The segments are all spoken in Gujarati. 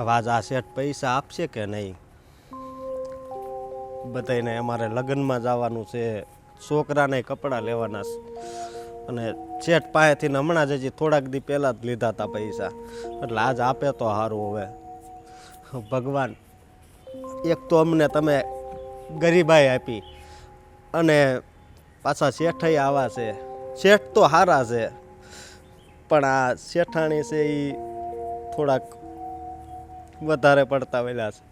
અવાજ આ શેઠ પૈસા આપશે કે નહીં? બધાને અમારે લગ્નમાં જવાનું છે, છોકરાને કપડાં લેવાના છે, અને શેઠ પાસેથી હમણાં જ હજી થોડાક દી પહેલાં જ લીધા હતા પૈસા, એટલે આજ આપે તો સારું. હવે ભગવાન, એક તો અમને તમે ગરીબાઈ આપી, અને પાછા શેઠાઈ આવા છે. શેઠ તો સારા છે, પણ આ શેઠાણી છે એ થોડાક વધારે પડતા વેલા છે.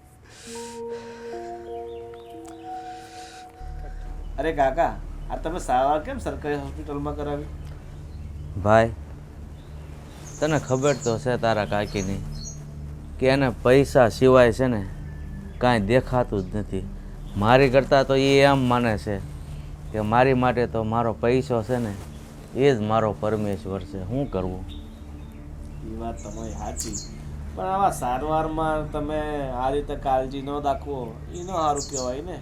અરે કાકા, આ તમે સારવાર કેમ સરકારી હોસ્પિટલમાં કરાવી? ભાઈ, તને ખબર તો છે તારા કાકીની કે એને પૈસા સિવાય છે ને કાંઈ દેખાતું જ નથી. મારી કરતાં તો એ એમ માને છે કે મારી માટે તો મારો પૈસો છે ને એ જ મારો પરમેશ્વર છે. શું કરવું? એ વાત તમારી સાચી, પણ આવા સારવારમાં તમે આ રીતે કાળજી ન રાખવો એ ન સારું કહેવાય ને.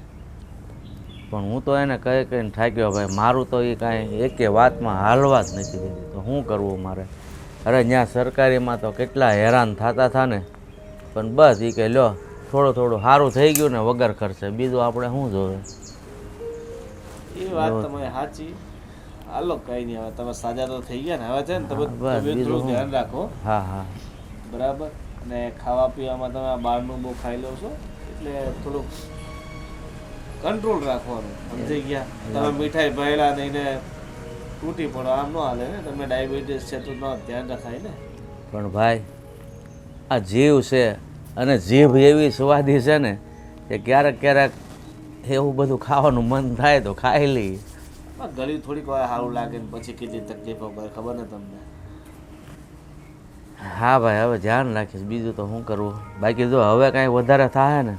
પણ હું તો એને કહીને થાક્યો ભાઈ. મારું તો એ કાંઈ એકે વાતમાં હાલવા જ નથી દેતી. તો શું કરવું મારે? અરે ત્યાં સરકારીમાં તો કેટલા હેરાન થતા હતા ને, પણ બસ એ કે લ્યો થોડું થોડું સારું થઈ ગયું ને વગર ખર્ચે, બીજું આપણે શું જોવે. એ વાત તમારી સાચી. હાલો કઈ નહીં, હવે તમે સાજા તો થઈ ગયા ને, હવે છે ને તમે થોડું ધ્યાન રાખો. હા હા બરાબર. અને ખાવા પીવામાં તમે બહારનું બહુ ખાઈ લો છો, એટલે થોડુંક કંટ્રોલ રાખવાનું, સમજી ગયા? તમે મીઠાઈ ભરેલા નહીં ને તૂટી પડો, આમ ન હાલે ને. તમને ડાયાબિટીસ છે તો ન ધ્યાન રખાય ને. પણ ભાઈ, આ જીવ છે, અને જીભ એવી સ્વાદી છે ને કે ક્યારેક ક્યારેક એવું બધું ખાવાનું મન થાય તો ખાઈ લઈએ. ગળ્યું થોડીક વાર સારું લાગે ને પછી કેટલી તકલીફો પડે ખબર ને તમને. હા ભાઈ, હવે ધ્યાન રાખીશ, બીજું તો શું કરવું. બાકી જો હવે કાંઈ વધારે થાય ને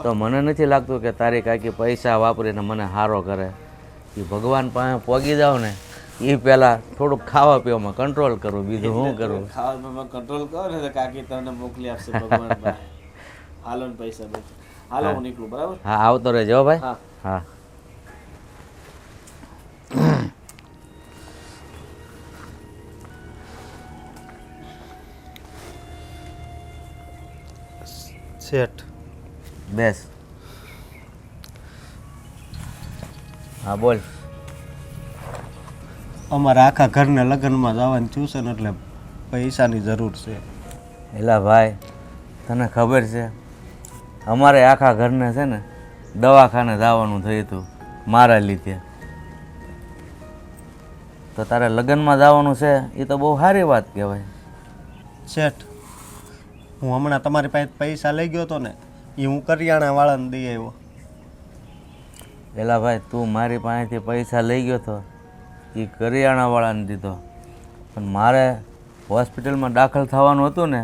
તો મને નથી લાગતું કે તારી કાકી પૈસા વાપરીને મને સારો કરે. એ ભગવાન પાસે પહોંચી જાવ ને એ પહેલાં થોડુંક ખાવા પીવામાં કંટ્રોલ કરવું, બીજું શું કરવું. ખાવામાં કંટ્રોલ કરો ને તો કાકી તમને મોકલી આપશે ભગવાન પાસે. હાલો ને પૈસા બધું. હાલો હું નીકળું, બરાબર? હા, આવતો રહેજો ભાઈ. હા હા. શેઠ, બેસ. હા બોલ. અમારા આખા ઘરને લગ્નમાં જવાનું થયું છે ને, એટલે પૈસાની જરૂર છે. એલા ભાઈ, તને ખબર છે અમારે આખા ઘરને છે ને દવાખાને જવાનું થયું હતું મારા લીધે. તો તારે લગ્નમાં જવાનું છે એ તો બહુ સારી વાત કહેવાય. શેઠ, હું હમણાં તમારી પાસે પૈસા લઈ ગયો હતો ને, એ હું કરિયાણાવાળાને દઈ આવ્યો. એલા ભાઈ, તું મારી પાસેથી પૈસા લઈ ગયો હતો એ કરિયાણાવાળાને દીધો, પણ મારે હોસ્પિટલમાં દાખલ થવાનું હતું ને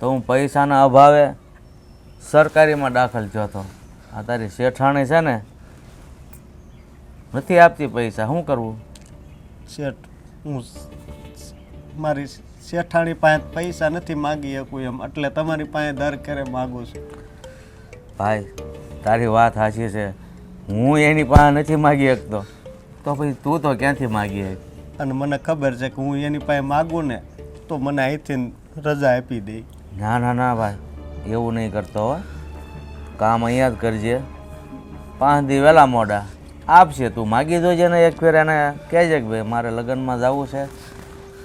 તો હું પૈસાના અભાવે સરકારીમાં દાખલ થયો હતો. આ તારી શેઠાણી છે ને નથી આપતી પૈસા, શું કરવું? શેઠ, હું મારી શેઠાણી પાસે પૈસા નથી માગી શકું એમ, એટલે તમારી પાસે દર કરે માગું છું. ભાઈ, તારી વાત સાચી છે. હું એની પાસે નથી માગી શકતો તો પછી તું તો ક્યાંથી માગી શક? અને મને ખબર છે કે હું એની પાસે માગું ને તો મને અહીંથી રજા આપી દે. ના ના ના ભાઈ, એવું નહીં કરતો હો. કામ અહીંયા જ કરજે. 5 દી વહેલા મોડા આપશે. તું માગી જોજે ને એક ફેર, એને કહેજે કે ભાઈ મારે લગ્નમાં જવું છે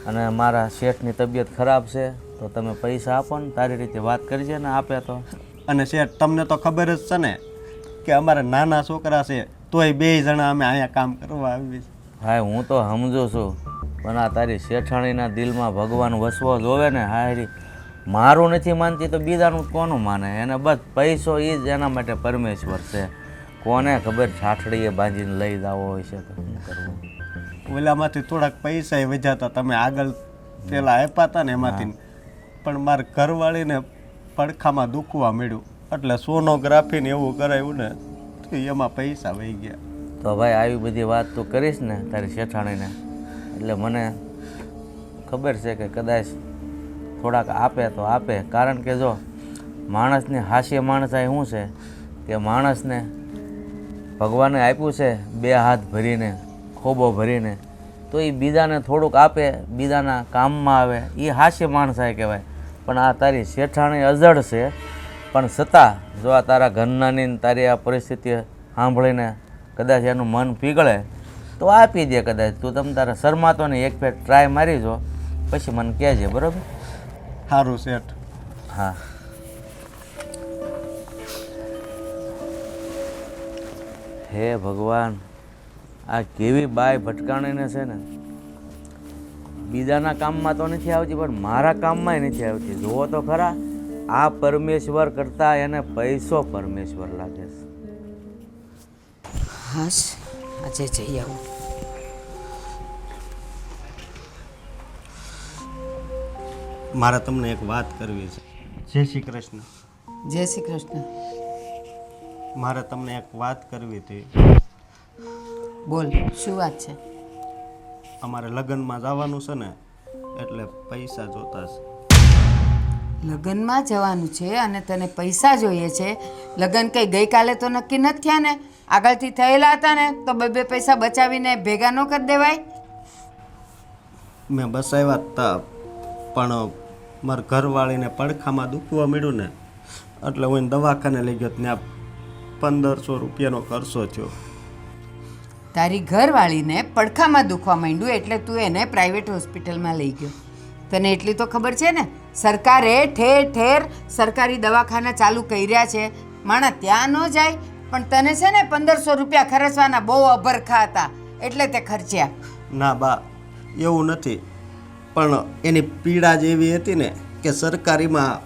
અને મારા શેઠની તબિયત ખરાબ છે, તો તમે પૈસા આપો ને. તારી રીતે વાત કરજે ને, આપે તો. અને શેઠ, તમને તો ખબર જ છે ને કે અમારે નાના છોકરા છે, તોય 2 જણા અમે અહીંયા કામ કરવા આવીએ છીએ. હા, હું તો સમજુ છું, પણ આ તારી શેઠાણીના દિલમાં ભગવાન વસવો જોવે ને. હારી, મારું નથી માનતી તો બીજાનું કોનું માને? એને બસ પૈસો એ જ એના માટે પરમેશ્વર છે. કોને ખબર છાઠડીએ બાંધીને લઈ જવો હોય છે તો શું કરવું. ઓલામાંથી થોડાક પૈસા વધ્યા હતા, તમે આગળ પેલા આપ્યા હતા ને એમાંથી, પણ મારા ઘરવાળીને પડખામાં દુખવા મળ્યું, એટલે સોનોગ્રાફી ને એવું કરાવ્યું ને તો એમાં પૈસા વહી ગયા. તો ભાઈ, આવી બધી વાત તું કરીશ ને તારી શેઠાણીને, એટલે મને ખબર છે કે કદાચ થોડાક આપે તો આપે. કારણ કે જો માણસને હાસ્ય માણસાઈ શું છે કે માણસને ભગવાને આપ્યું છે 2 હાથ ભરીને, ખોબો ભરીને, તો એ બીજાને થોડુંક આપે, બીજાના કામમાં આવે, એ હાસ્ય માણસાય કહેવાય. પણ આ તારી શેઠાણી અજડ છે, પણ છતાં જો આ તારા ઘરનાની ને તારી આ પરિસ્થિતિ સાંભળીને કદાચ એનું મન પીગળે તો આપી દે કદાચ. તું તમ તારે શરમાતો ને એક ફેર ટ્રાય મારી જો, પછી મને કહેજે, બરાબર? સારું શેઠ. હા. હે ભગવાન, આ કેવી બાય ભટકાણીને છે ને, બીજાના કામમાં તો નથી આવતી પણ મારા કામમાંય નથી આવતી. જુઓ તો ખરા, આ પરમેશ્વર કરતાં એને પૈસો પરમેશ્વર લાગે છે. હાશ, આજે જઈ આવું. મારે તમને એક વાત કરવી છે. જય શ્રી કૃષ્ણ. જય શ્રી કૃષ્ણ. મારે તમને એક વાત કરવી હતી. બોલ, શું વાત છે? અમારે લગ્નમાં જવાનું છે ને, એટલે પૈસા જોતા છે. લગ્નમાં જવાનું છે અને તને પૈસા જોઈએ છે? લગ્ન કંઈ ગઈકાલે તો નક્કી નથી થયા ને? આગળથી થયેલા હતા ને તો બે પૈસા બચાવીને ભેગા ન કરી દેવાય? મેં બસાવ્યા હતા, પણ મારા ઘરવાળીને પડખામાં દુખવા મળ્યું ને, એટલે હું એને દવાખાને લઈ ગયો. ત્યાં 1500 રૂપિયાનો ખર્ચો થયો. તારી ઘરવાળીને પડખામાં દુખવા માંડ્યું એટલે તું એને પ્રાઇવેટ હોસ્પિટલમાં લઈ ગયો. તને એટલી તો ખબર છે ને, સરકારે ઠેર ઠેર સરકારી દવાખાના ચાલુ કર્યા છે. માણસ ત્યાં ન જાય, પણ તને છે ને 1500 રૂપિયા ખર્ચવાના બહુ અભરખા હતા એટલે તે ખર્ચ્યા. ના બા, એવું નથી, પણ એની પીડા જ એવી હતી ને કે સરકારીમાં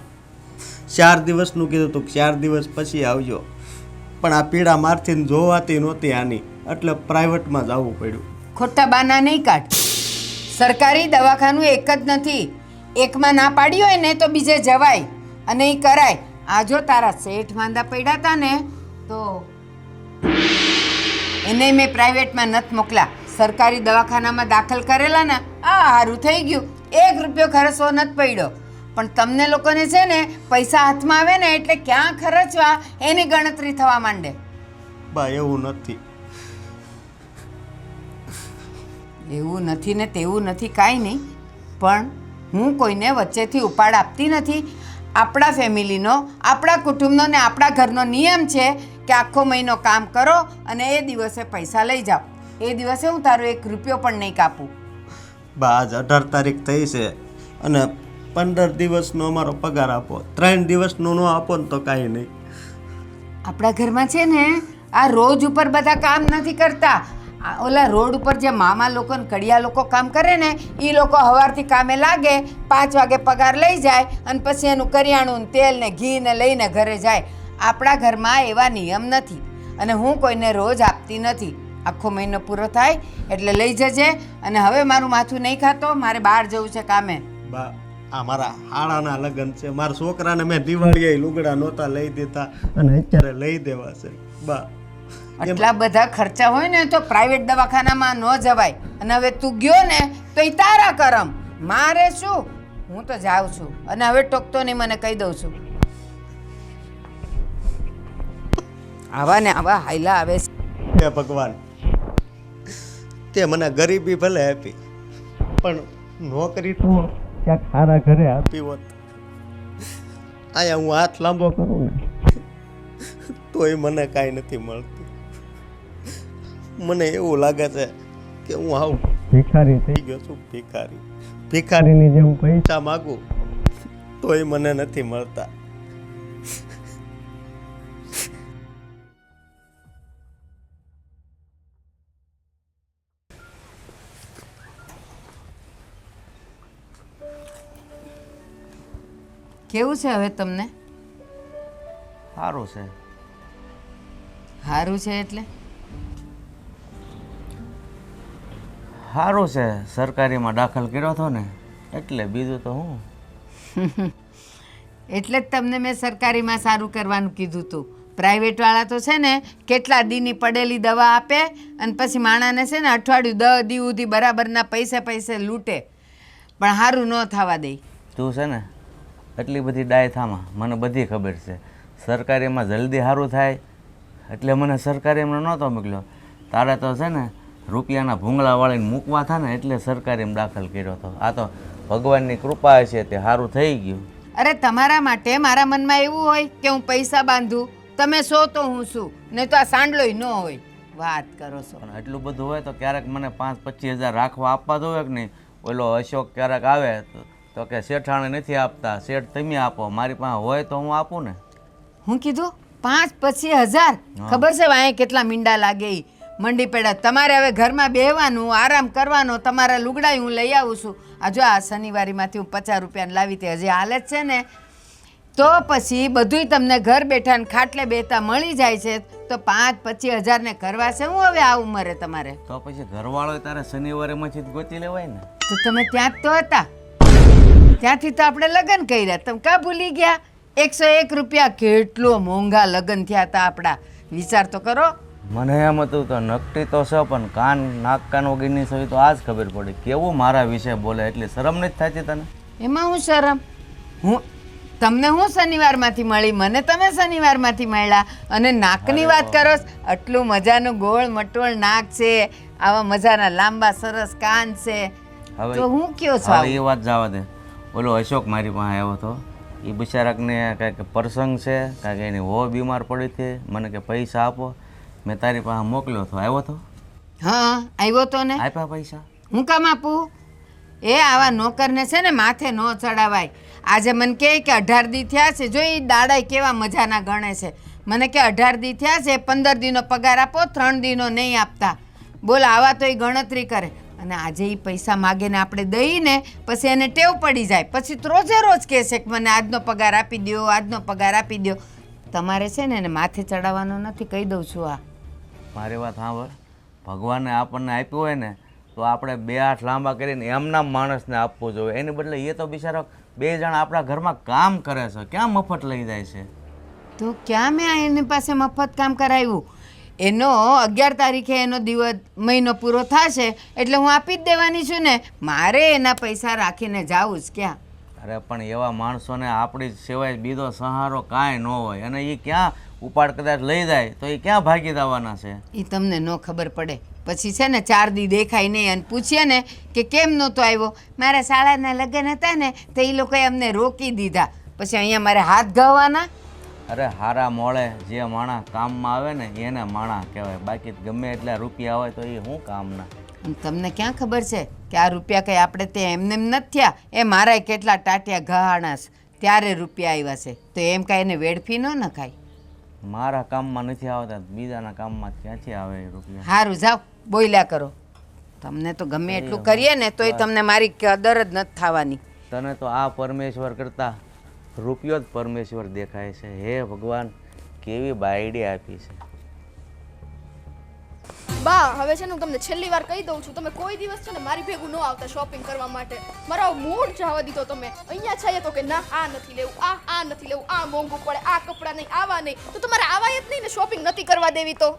4 દિવસનું કીધું હતું, 4 દિવસ પછી આવજો. પણ આ પીડા મારથી જોવાતી નહોતી આની, એટલે પ્રાઇવેટમાં જવું પડ્યું. ખોટા બાના નહીં કાઢ. સરકારી દવાખાનું એક જ નથી, એકમાં ના પાડી હોય ને તો બીજે જવાય અને એ કરાય. આ જો તારા શેઠ માંદા પડ્યા હતા ને તો એને મેં પ્રાઇવેટમાં નથી મોકલા, સરકારી દવાખાનામાં દાખલ કરેલા ને. આ સારું થઈ ગયું, 1 રૂપિયો ખર્ચવો નથી પડ્યો. પણ તમને લોકોને છે ને પૈસા હાથમાં આવે ને એટલે ક્યાં ખર્ચવા એની ગણતરી થવા માંડે. બા એવું નથી. એવું નથી ને તેવું નથી, કાંઈ નહીં. પણ હું કોઈને વચ્ચેથી ઉપાડ આપતી નથી. આપણા ફેમિલીનો, આપણા કુટુંબનો ને આપણા ઘરનો નિયમ છે કે આખો મહિનો કામ કરો અને એ દિવસે પૈસા લઈ જાઓ. એ દિવસે હું તારો 1 રૂપિયો પણ નહીં કાપું. બા આજ 18 તારીખ થઈ છે અને 15 દિવસનો અમારો પગાર આપો. 3 દિવસનો ન આપો ને તો કાંઈ નહીં. આપણા ઘરમાં છે ને આ રોજ ઉપર બધા કામ નથી કરતા. ઓલા રોડ ઉપર જે મામા લોકો ને કડિયા લોકો કામ કરે ને, એ લોકો સવારથી કામે લાગે, 5 વાગે પગાર લઈ જાય અને પછી એનું કરિયાણું ને તેલ ને ઘી ને લઈને ઘરે જાય. આપણા ઘરમાં એવા નિયમ નથી અને હું કોઈને રોજ આપતી નથી. આખો મહિનો પૂરો થાય એટલે લઈ જજે. અને હવે મારું માથું નહીં ખાતો, મારે બહાર જવું છે કામે. બા આ મારા હાળાના લગ્ન છે. મારા છોકરાને મેં દિવાળીએ લુગડા નહોતા લઈ દેતા અને અત્યારે લઈ દેવા છે. બા આટલા બધા ખર્ચા હોય ને તો પ્રાઇવેટ દવાખાનામાં ન જવાય. અને હવે તું ગયો ને તો એ તારા કરમ, મારે શું? હું તો જાઉં છું અને હવે ટોકતો નહીં, મને કહી દઉં છું. આવા ને આવા હાયલા આવે છે. હે ભગવાન, તે મને ગરીબી ભલે આપી, પણ નોકરી તો ક્યાંક સારા ઘરે આપી હોત. અહીંયા હું હાથ લાંબો કરું ને તોય મને કાંઈ નથી મળતું. મને એવું લાગે છે કે હું આવું ભિખારી થઈ ગયો છું. ભિખારીની જેમ પૈસા માગું તોય મને નથી મળતા. કેવું છે હવે તમને? સારું છે. સારું છે એટલે સારું છે. સરકારીમાં દાખલ કર્યો હતો ને એટલે, બીજું તો હું. એટલે જ તમને મેં સરકારીમાં સારું કરવાનું કીધું હતું. પ્રાઇવેટવાળા તો છે ને કેટલા દીની પડેલી દવા આપે અને પછી માણાને છે ને અઠવાડિયું 10 દી સુધી બરાબરના પૈસે લૂંટે, પણ સારું ન થવા દે. તું છે ને એટલી બધી ડાય થામાં, મને બધી ખબર છે. સરકારીમાં જલ્દી સારું થાય એટલે મને સરકારીમાં નહોતો મોકલ્યો. તારે તો છે ને રૂપિયાના ભૂંગળા વાળીને મૂકવા થાય ને એટલે સરકારીમાં દાખલ કર્યો હતો. આ તો ભગવાનની કૃપા છે તે સારું થઈ ગયું. અરે તમારા માટે મારા મનમાં એવું હોય કે હું પૈસા બાંધું, તમે સો તો હું શું, નહીં તો આ સાંડલોય ન હોય. વાત કરો છો. પણ એટલું બધું હોય તો ક્યારેક મને 5-25 હજાર રાખવા આપવા દો કે નહીં? ઓલો અશોક ક્યારેક આવે તો કે શેઠાણે નથી આપતા, શેઠ તમે આપો. મારી પાસે હોય તો હું આપું ને. હું કીધું 5-25 હજાર? ખબર છે વાંહે કેટલા મીંડા લાગે ઈ મંડી પેડા. તમારે હવે ઘરમાં બેહવાનું, આરામ કરવાનો, તમારા લુગડાય હું લઈ આવું છું. આ જો આ શનિવારીમાંથી હું 50 રૂપિયાને લાવી તે હજી હાલે જ છે ને, તો પછી બધુંય તમને ઘર બેઠા ને ખાટલે બેઠા મળી જાય છે. તો 5-25 હજારને કરવા છે હું હવે આ ઉંમરે તમારે? તો પછી ઘરવાળો તારે શનિવારેમાંથી જ ગોતી લેવાય ને. તો તમે ત્યાં જ તો હતા, ત્યાંથી તો આપણે લગ્ન કર્યા. તમે કાં ભૂલી ગયા? 101 રૂપિયા કેટલો મોંઘા લગ્ન થયા હતા આપણા. વિચાર તો કરો. મને એમ હતું તો નકટી તો છે પણ કાન નાક કાન વગરની સવી તો આજ ખબર પડી કેવું મારા વિશે બોલે. એટલી શરમ નથી થતી તને? એમાં હું શરમ? તમને હું શનિવારમાંથી મળી, મને તમે શનિવારમાંથી મળ્યા. અને નાકની વાત કરો, આટલું મજાનું ગોળ મટોળ નાક છે, આવા મજાના લાંબા સરસ કાન છે, તો હું કયો છું? એ વાત જવા દે. ઓલો અશોક મારી પાસે આવ્યો હતો. એ બિચારાકને કાંઈક પ્રસંગ છે, કાંઈક એની હો બીમાર પડી હતી. મને કે પૈસા આપો, મેં તારી પાસે મોકલ્યો હતો. આવ્યો હતો? હા આવ્યો તો ને. આપ્યા પૈસા? હું કામ આપું? એ આવા નોકરને છે ને માથે ન ચડાવાય. આજે મને કહે કે 18 દી થયા છે, જો એ દાડાય કેવા મજાના ગણે છે. મને કે 18 દી થયા છે, 15 દીનો પગાર આપો, 3 દીનો નહીં આપતા. બોલ, આવા તો એ ગણતરી કરે. અને આજે એ પૈસા માગે ને આપણે દઈને પછી એને ટેવ પડી જાય. પછી તો રોજે રોજ કહે છે કે મને આજનો પગાર આપી દો, આજનો પગાર આપી દો. તમારે છે ને એને માથે ચડાવવાનો નથી, કહી દઉં છું. આ મારી વાત સાંભળ. ભગવાને આપણને આપ્યું હોય ને તો આપણે 2 હાથ લાંબા કરીને એમના માણસને આપવું જોઈએ. એની બદલે એ તો બિચારો 2 જણા આપણા ઘરમાં કામ કરે છે, ક્યાં મફત લઈ જાય છે? તો ક્યાં મેં એની પાસે મફત કામ કરાવ્યું? એનો 11 તારીખે એનો દિવસ મહિનો પૂરો થશે એટલે હું આપી જ દેવાની છું ને. મારે એના પૈસા રાખીને જાવું જ ક્યાં? અરે પણ એવા માણસોને આપણી સિવાય બીજો સહારો કાંઈ ન હોય. અને એ ક્યાં ઉપાડ કદાચ લઈ જાય તો એ ક્યાં ભાગી જવાના છે? એ તમને ન ખબર પડે. પછી છે ને 4 દી દેખાય નહીં અને પૂછીએ ને કે કેમ નહોતો આવ્યો? મારા શાળાના લગ્ન હતા ને તો એ લોકોએ અમને રોકી દીધા. પછી અહીંયા મારે હાથ ઘાવવાના? અરે હારા મોળે જે માણા કામમાં આવે ને એને માણા કહેવાય. બાકી ગમે એટલા રૂપિયા હોય તો એ શું કામના? તમને ક્યાં ખબર છે કે આ રૂપિયા કંઈ આપણે તે એમને એમ નથી થયા. એ મારાય કેટલા ટાટિયા ઘહાણાસ ત્યારે રૂપિયા આવ્યા છે. તો એમ કાંઈ એને વેડફી ન નખાય. મારા કામમાં નથી આવતા, બીજાના કામમાં ક્યાંથી આવે એ રૂપિયા? સારું, જાઓ બોલ્યા કરો. તમને તો ગમે એટલું કરીએ ને તોય તમને મારી કદર જ નથી થવાની. તને તો આ પરમેશ્વર કરતા રૂપિયો જ પરમેશ્વર દેખાય છે. હે ભગવાન, કેવી બાયડી આપી છે. બા હવે છે ને હું તમને છેલ્લી વાર કહી દઉં છું, તમે કોઈ દિવસ છે ને મારી ભેગું ન આવતા શોપિંગ કરવા માટે. મારો મૂડ જવા દીધો તમે. અહીંયા છાઈએ તો કે ના આ નથી લેવું, આ નથી લેવું, આ મોંઘું પડે, આ કપડાં નહીં, આવા નહીં. તો તમારે આવાય જ નહીં ને, શોપિંગ નથી કરવા દેવી તો.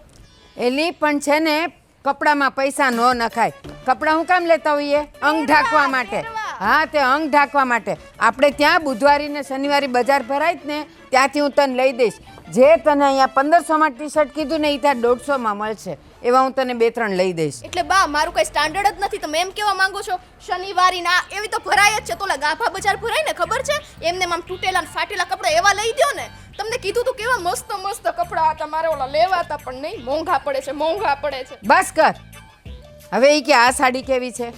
એલી પણ છે ને કપડામાં પૈસા ન નખાય. કપડાં હું કામ લેતા હોઈએ? અંગ ઢાંકવા માટે. હા, તે અંગ ઢાંકવા માટે. આપણે ત્યાં બુધવારી ને શનિવારી બજાર ભરાય જ ને, ત્યાંથી હું તને લઈ દઈશ. જે તને અહીંયા 1500માં ટી-શર્ટ કીધું ને એ ત્યાં 150માં મળશે. એવા હું તને 2-3 લઈ દઈશ. એટલે બા મારું કઈ સ્ટાન્ડર્ડ જ નથી. તમે એમ કેવા માંગો છો શનિવારી ના એવી તો ભરાય જ છે. તો ઓલા ગાભા બજાર ભરાય ને, ખબર છે? એમને આમ તૂટેલા ને ફાટેલા કપડા એવા લઈ દો ને. તમને કીધું તું કેવા મસ્ત મસ્ત કપડા હતા મારે ઓલા લેવાતા, પણ નહીં, મોંઘા પડે છે, મોંઘા પડે છે. બસ કર હવે. એ કે આ સાડી કેવી છે,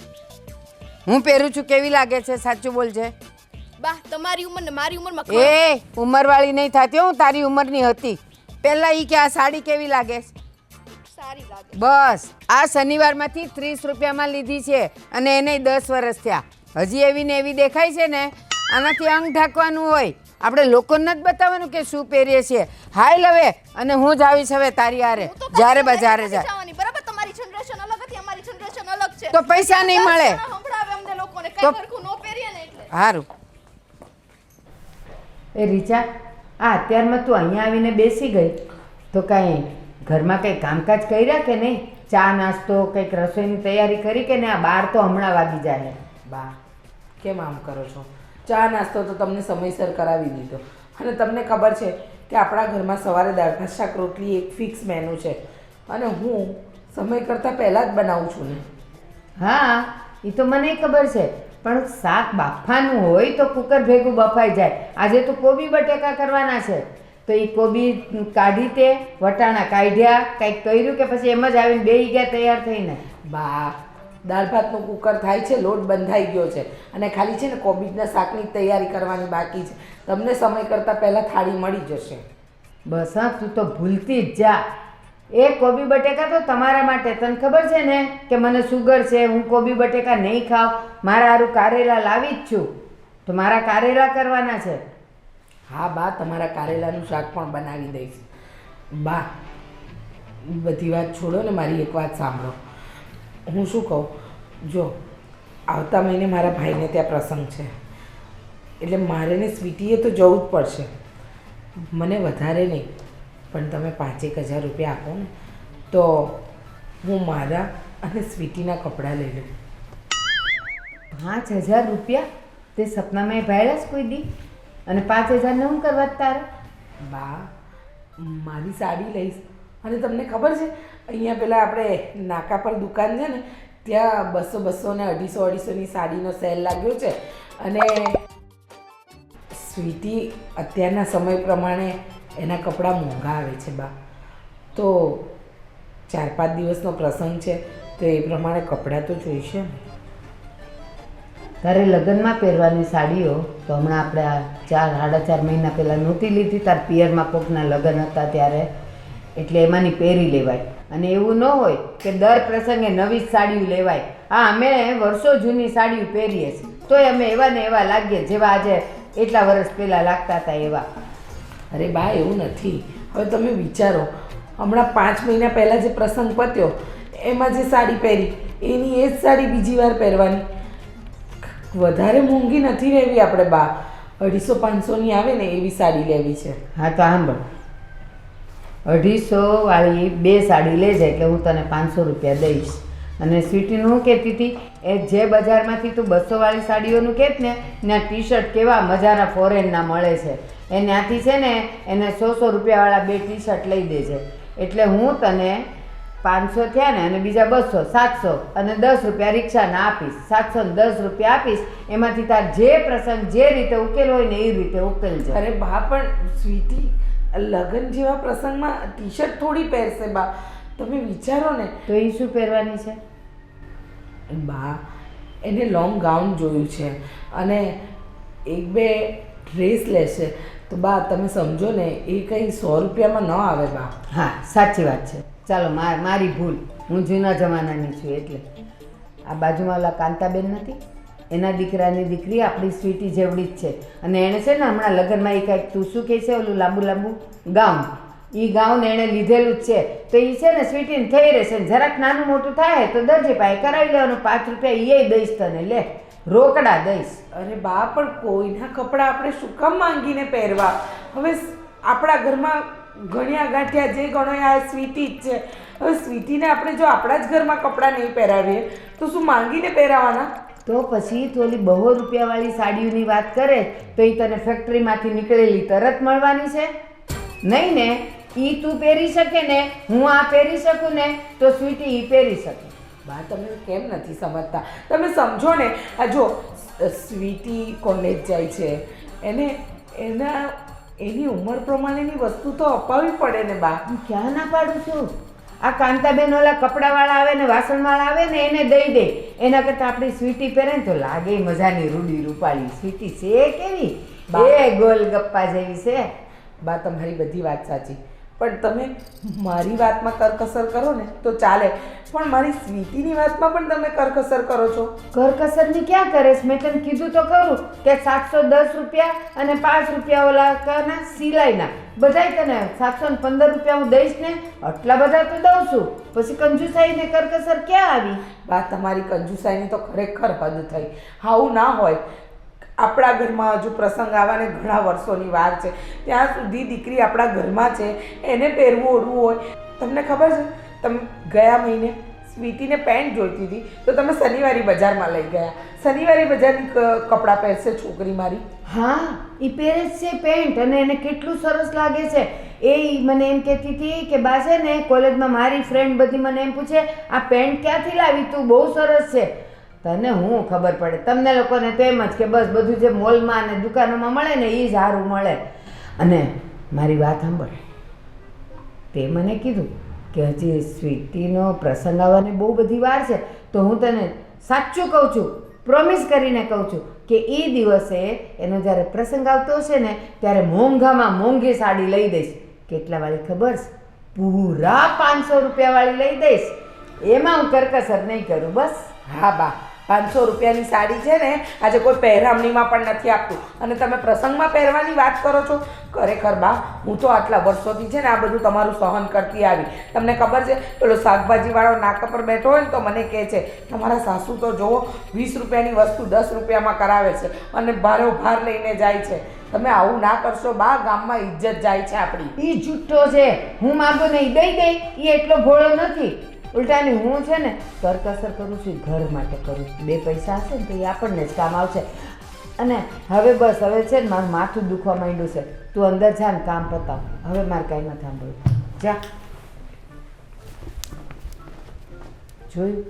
હું પહેરું છું કેવી લાગે છે? સાચું બોલજે. બા તમારી ઉંમર ને મારી ઉંમરમાં એ ઉંમરવાળી નહીં થતી, હું તારી ઉંમરની હતી. પહેલા ઈ કે આ સાડી કેવી લાગે છે? સારી લાગે. બસ આ શનિવારમાંથી 30 રૂપિયામાં લીધી છે અને એને 10 વર્ષ થયા. હજી એવી ને એવી દેખાય છે ને. આનાથી અંગ ઢાંકવાનું હોય. આપણે લોકોને નથી બતાવવાનું કે શું પહેરીએ છીએ. હાલ હવે, અને હું જ આવીશ હવે તારી હારે જ્યારે બજારે જાય. બરાબર, તમારી જનરેશન અલગ હતી, અમારી જનરેશન અલગ છે. તો પૈસા નહીં મળે સંભળાવે અમને લોકોને કઈ સરખું ન પહેરીએ ને એટલે. સારું. એ રીચા, અત્યારમાં તું અહીંયા આવીને બેસી ગઈ તો કાંઈ ઘરમાં કંઈ કામકાજ કર્યા કે નહીં? ચા નાસ્તો કંઈક રસોઈની તૈયારી કરી કે નહીં? આ 12 તો હમણાં વાગી જાય. બા કેમ આમ કરો છો? ચા નાસ્તો તો તમને સમયસર કરાવી દીધો. અને તમને ખબર છે કે આપણા ઘરમાં સવારે દાળ ભાત શાક રોટલી એક ફિક્સ મેનુ છે. અને હું સમય કરતાં પહેલાં જ બનાવું છું ને. હા એ તો મને ખબર છે, પણ શાક બાફવાનું હોય તો કુકર ભેગું બફાઈ જાય. આજે તો કોબી બટેકા કરવાના છે, તો એ કોબી કાઢી તે વટાણા કાઢ્યા, કંઈક કર્યું કે પછી એમ જ આવીને બેસી ગયા તૈયાર થઈને? બા, દાળ ભાતનું કુકર થાય છે, લોટ બંધાઈ ગયો છે અને ખાલી છે ને કોબીજના શાકની તૈયારી કરવાની બાકી છે. તમને સમય કરતાં પહેલાં થાળી મળી જશે. બસ હા, તું તો ભૂલતી જ જા. એ કોબી બટેકા તો તમારા માટે, તને ખબર છે ને કે મને શુગર છે, હું કોબી બટેકા નહીં ખાઉં. મારા હારું કારેલા લાવી જ છું, તો મારા કારેલા કરવાના છે. હા બા, તમારા કારેલાનું શાક પણ બનાવી દઈશ. બા, બધી વાત છોડો ને, મારી એક વાત સાંભળો. હું શું કહું, જો આવતા મહિને મારા ભાઈને ત્યાં પ્રસંગ છે, એટલે મારે ને સ્વીટીએ તો જવું જ પડશે. મને વધારે નહીં, પણ તમે 5,000 રૂપિયા આપો ને તો હું મારા અને સ્વીટીના કપડાં લઈ લઉં. 5,000 રૂપિયા? તે સપનામાં ભાડ્યા જ કોઈ દી? અને 5,000 હું કરવા જ તારે? બા, મારી સાડી લઈશ. અને તમને ખબર છે, અહીંયા પેલા આપણે નાકા પર દુકાન છે ને, ત્યાં 200 ને 250ની સાડીનો સેલ લાગ્યો છે. અને સ્વીટી અત્યારના સમય પ્રમાણે એના કપડાં મોંઘા આવે છે બા. તો 4-5 દિવસનો પ્રસંગ છે, તો એ પ્રમાણે કપડાં તો જોઈશે ને. તારે લગ્નમાં પહેરવાની સાડીઓ તો હમણાં આપણે આ 4-4.5 મહિના પહેલાં નહોતી લીધી, તાર પિયરમાં કોકના લગ્ન હતા ત્યારે, એટલે એમાંની પહેરી લેવાય. અને એવું ન હોય કે દર પ્રસંગે નવી જ સાડીઓ લેવાય. હા, અમે વર્ષો જૂની સાડીઓ પહેરીએ છીએ, તોય અમે એવા ને એવા લાગીએ જેવા આજે એટલા વર્ષ પહેલાં લાગતા હતા એવા. અરે બા, એવું નથી. હવે તમે વિચારો, હમણાં 5 મહિના પહેલાં જે પ્રસંગ પત્યો એમાં જે સાડી પહેરી એની એ જ સાડી બીજી વાર પહેરવાની. વધારે મોંઘી નથી લેવી આપણે બા, 250-500ની આવે ને એવી સાડી લેવી છે. હા તો સાંભળ, 250 વાળી 2 સાડી લેજે એટલે હું તને 500 રૂપિયા દઈશ. અને સ્વીટીનું હું કહેતી હતી, એ જે બજારમાંથી તું 200 વાળી સાડીઓનું કહેત ને, ત્યાં ટી શર્ટ કેવા મજાના ફોરેનના મળે છે, એ ત્યાંથી છે ને એને 100 રૂપિયાવાળા 2 ટી શર્ટ લઈ દેજે. એટલે હું તને 500 થયા ને, અને બીજા 200, 700 અને 10 રૂપિયા રિક્ષાના આપીશ. 710 રૂપિયા આપીશ. એમાંથી તાર જે પ્રસંગ જે રીતે ઉકેલ હોય ને એ રીતે ઉકેલજો. અરે બા, પણ સ્વીટી લગ્ન જેવા પ્રસંગમાં ટી શર્ટ થોડી પહેરશે બા, તમે વિચારો ને. તો એ શું પહેરવાની છે? બા, એને લોંગ ગાઉન જોયું છે અને 1-2 ડ્રેસ લેશે. તો બા તમે સમજો ને, એ કંઈ 100 રૂપિયામાં ન આવે બા. હા, સાચી વાત છે. ચાલો, મારી ભૂલ, હું જૂના જમાનાની છું. એટલે આ બાજુમાં ઓલા કાંતાબેન નથી, એના દીકરાની દીકરી આપણી સ્વીટી જેવડી જ છે. અને એણે છે ને હમણાં લગ્નમાં એ કાંઈક, તું શું કહે છે, ઓલું લાંબુ ગાઉન, એ ગાઉન એણે લીધેલું જ છે. તો એ છે ને સ્વીટીને થઈ રહેશે, જરાક નાનું મોટું થાય તો દરજી પાસે કરાવી લેવાનું. 5 રૂપિયા એ દઈશ તને, લે, રોકડા દઈશ. અરે બા, પણ કોઈના કપડાં આપણે શું કામ માંગીને પહેરવા? હવે આપણા ઘરમાં ગણ્યા ગાંઠ્યા જે ગણો આ સ્વીટી જ છે. હવે સ્વીટીને આપણે જો આપણા જ ઘરમાં કપડાં નહીં પહેરાવીએ તો શું માંગીને પહેરાવાના? તો પછી થોડી 200 રૂપિયાવાળી સાડીઓની વાત કરે તો એ તને ફેક્ટરીમાંથી નીકળેલી તરત મળવાની છે નહીં ને? એ તું પહેરી શકે ને, હું આ પહેરી શકું ને, તો સ્વીટી એ પહેરી શકે. બા, તમે કેમ નથી સમજતા? તમે સમજો ને. આ જો સ્વીટી કોલેજ જાય છે, એની ઉંમર પ્રમાણેની વસ્તુ તો અપાવવી પડે ને બા. હું ક્યાં ના પાડું છું? આ કાંતાબેન ઓલા કપડાવાળા આવે ને વાસણવાળા આવે ને એને દઈ દે. એના કરતાં આપણી સ્વીટી પહેરે ને તો લાગે મજાની રૂડી રૂપાળી. સ્વીટી છે કેવી, એ ગોલ ગપ્પા જેવી છે. બા, તમારી બધી વાત સાચી, પણ તમે મારી વાતમાં કરકસર કરો ને તો ચાલે, પણ મારી સ્વીટીની વાતમાં પણ તમે કરકસર કરો છો. કરકસરની ક્યાં કરે છે? મેં તને કીધું તો ખરું કે 710 રૂપિયા અને 5 રૂપિયા ઓલા કના સિલાઈના, બધાય તને 715 રૂપિયા હું દઈશ ને, આટલા બધા તો દઉં છું. પછી કંજુસાઈ ને કરકસર ક્યાં આવી? બા, તમારી કંજુસાઈની તો ખરેખર હદ થઈ. આવું ના હોય. આપણા ઘરમાં હજુ પ્રસંગ આવવાને ઘણા વર્ષોની વાર છે, ત્યાં સુધી દીકરી આપણા ઘરમાં છે, એને પહેરવું ઓઢવું હોય. તમને ખબર છે, તમે ગયા મહિને સ્વીટીને પેન્ટ જોઈતી હતી તો તમે શનિવારી બજારમાં લઈ ગયા. શનિવારે બજારની કપડાં પહેરશે છોકરી મારી. હા એ પહેરે જ છે પેન્ટ અને એને કેટલું સરસ લાગે છે. એ ઈ મને એમ કહેતી હતી કે બા છે ને કોલેજમાં મારી ફ્રેન્ડ બધી મને એમ પૂછે આ પેન્ટ ક્યાંથી લાવી તું, બહુ સરસ છે. તને હું ખબર પડે, તમને લોકોને તો એમ જ કે બસ બધું જે મોલમાં અને દુકાનોમાં મળે ને એ જ સારું મળે. અને મારી વાત સાંભળ, તે મને કીધું કે હજી સ્વીટીનો પ્રસંગ આવવાને બહુ બધી વાર છે, તો હું તને સાચું કહું છું, પ્રોમિસ કરીને કહું છું કે એ દિવસે એનો જ્યારે પ્રસંગ આવતો હશે ને ત્યારે મોંઘામાં મોંઘી સાડી લઈ દઈશ. કેટલા વાળી ખબર છે? પૂરા 500 રૂપિયાવાળી લઈ દઈશ. એમાં હું કરકસર નહીં કરું બસ. હા બા, 500 રૂપિયાની સાડી છે ને આજે કોઈ પહેરામણીમાં પણ નથી આપતું અને તમે પ્રસંગમાં પહેરવાની વાત કરો છો. ખરેખર બા, હું તો આટલા વર્ષોથી છે ને આ બધું તમારું સહન કરતી આવી. તમને ખબર છે પેલો શાકભાજીવાળો નાકા પર બેઠો હોય ને તો મને કહે છે તમારા સાસુ તો જુઓ 20 રૂપિયાની વસ્તુ 10 રૂપિયામાં કરાવે છે અને ભારો ભાર લઈને જાય છે. તમે આવું ના કરશો બા, ગામમાં ઇજ્જત જાય છે આપણી. એ જુઠ્ઠો છે. હું માગું નહીં દઈ દઈ, એ એટલો ભોળો નથી. ઉલટાની હું છે ને કરકસર કરું છું, ઘર માટે કરું છું. 2 પૈસા હશે ને તો એ આપણને જ કામ આવશે. અને હવે બસ હવે છે ને મારું માથું દુખવા માંડ્યું છે. તું અંદર જા ને કામ પતાવ. હવે મારે કાંઈ નથી સાંભળવું. જા. જોયું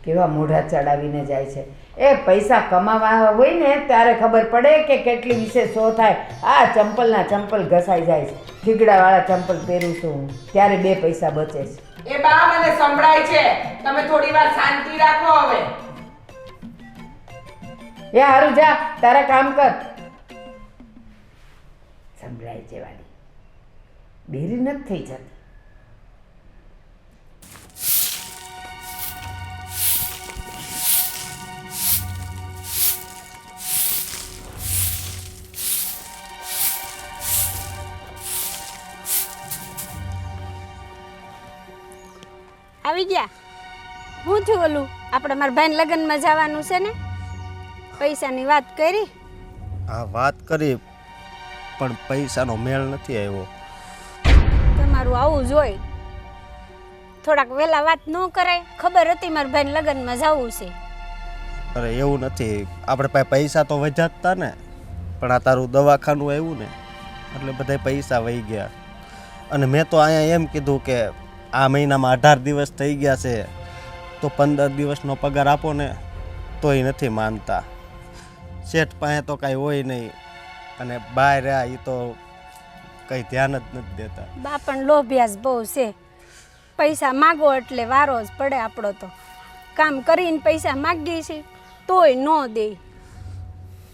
કેવા મોઢા ચડાવીને જાય છે. એ પૈસા કમાવા હોય ને ત્યારે ખબર પડે કે કેટલી વિશે શો થાય. આ ચંપલના ચંપલ ઘસાઈ જાય છે. થીગડાવાળા ચંપલ પહેરું છું હું, ત્યારે 2 પૈસા બચે છે. એ બા મને સંભળાય છે, તમે થોડી વાર શાંતિ રાખો હવે. એ હારું જા, તારા કામ કર. સંભળાય છે વાળી, બેરી નથી થઈ જતી. આવી ગયા. હું થયું ઓલું આપણે મારા ભાઈને લગ્નમાં જવાનું છે ને, પૈસાની વાત કરી. હા વાત કરી પણ પૈસાનો મેળ નથી આવ્યો. તમારું આવું જોઈએ, થોડાક વહેલા વાત ન કરાય. ખબર હતી મારા ભાઈને લગ્નમાં જવું છે. અરે એવું નથી, આપણે પાસે પૈસા તો વધ્યા જ તા ને, પણ આ તારું દવાખાનું આવ્યું ને એટલે બધા પૈસા વહી ગયા. અને મેં તો અહીંયા એમ કીધું કે આ મહિનામાં 18 દિવસ થઈ ગયા છે તો 15 દિવસનો પગાર આપો ને, તોય નથી માનતા. શેઠ પાસે તો કાંઈ હોય નહીં અને બહાર રહ્યા એ તો કંઈ ધ્યાન જ નથી દેતા. બા પણ લોભિયાસ બહુ છે. પૈસા માગો એટલે વારો જ પડે આપણો. તો કામ કરીને પૈસા માગીએ છીએ તોય ન દે.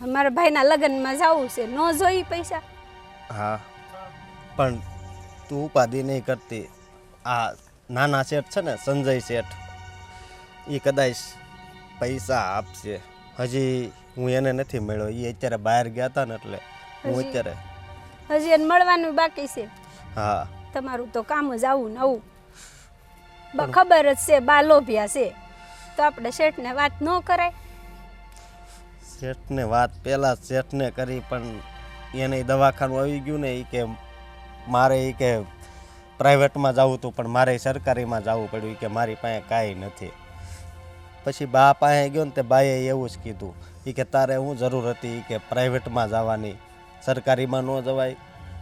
અમારા ભાઈના લગ્નમાં જવું છે, ન જોઈ પૈસા. હા પણ તું ઉપાધિ નહીં કરતી. આ નાના શેઠ છે ને સંજય શેઠ, એ કદાચ પૈસા આપશે. હજી હું એને નથી મળ્યો, એ અત્યારે બહાર ગયા હતા ને એટલે હું અત્યારે. હજી એને મળવાનું બાકી છે. હા તમારું તો કામ જ આવું ને આવું. ખબર જ છે બા લોભિયા છે, તો આપણે શેઠને વાત ન કરાય. શેઠને વાત પહેલાં શેઠને કરી પણ એને દવાખાનું આવી ગયું ને, એ કે મારે એ કે પ્રાઇવેટમાં જવું હતું પણ મારે સરકારીમાં જવું પડ્યું કે મારી પાસે કાંઈ નથી. પછી બા પાસે ગયો ને તે બાએ એવું જ કીધું કે તારે હું જરૂર હતી કે પ્રાઇવેટમાં જવાની, સરકારીમાં ન જવાય.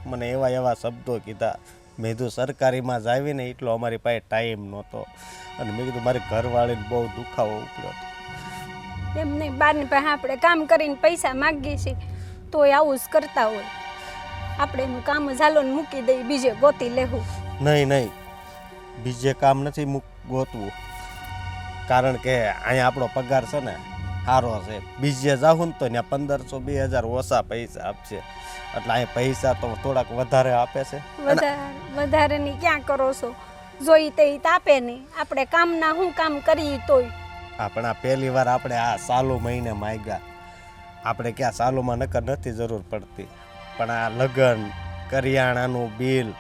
મને એવા એવા શબ્દો કીધા. મેં કીધું સરકારીમાં જ આવીને એટલો અમારી પાસે ટાઈમ નહોતો. અને મેં કીધું મારી ઘરવાળીને બહુ દુખાવો ઉપડ્યો. એમ નહીં, બારની પાસે આપણે કામ કરીને પૈસા માગીએ છીએ તોય આવું જ કરતા હોય. આપણે એનું કામ જ હાલો ને મૂકી દઈએ, બીજે ગોતી લેવું. નહીં, બીજે કામ નથી ગોતવું, કારણ કે અહીંયા આપણો પગાર છે ને સારો છે. બીજે જાઉં ને તો ત્યાં 1500-2000 ઓછા પૈસા આપશે, એટલે અહીંયા પૈસા તો થોડાક વધારે આપે છે. વધારેની ક્યાં કરો છો? જોઈ તે આપે નહીં. આપણે કામના શું કામ કરીએ તોય. પણ આ પહેલી વાર આપણે આ સાલું મહિને માંગ્યા. આપણે ક્યાં સાલુમાં નકર નથી જરૂર પડતી, પણ આ લગ્ન, કરિયાણાનું બિલ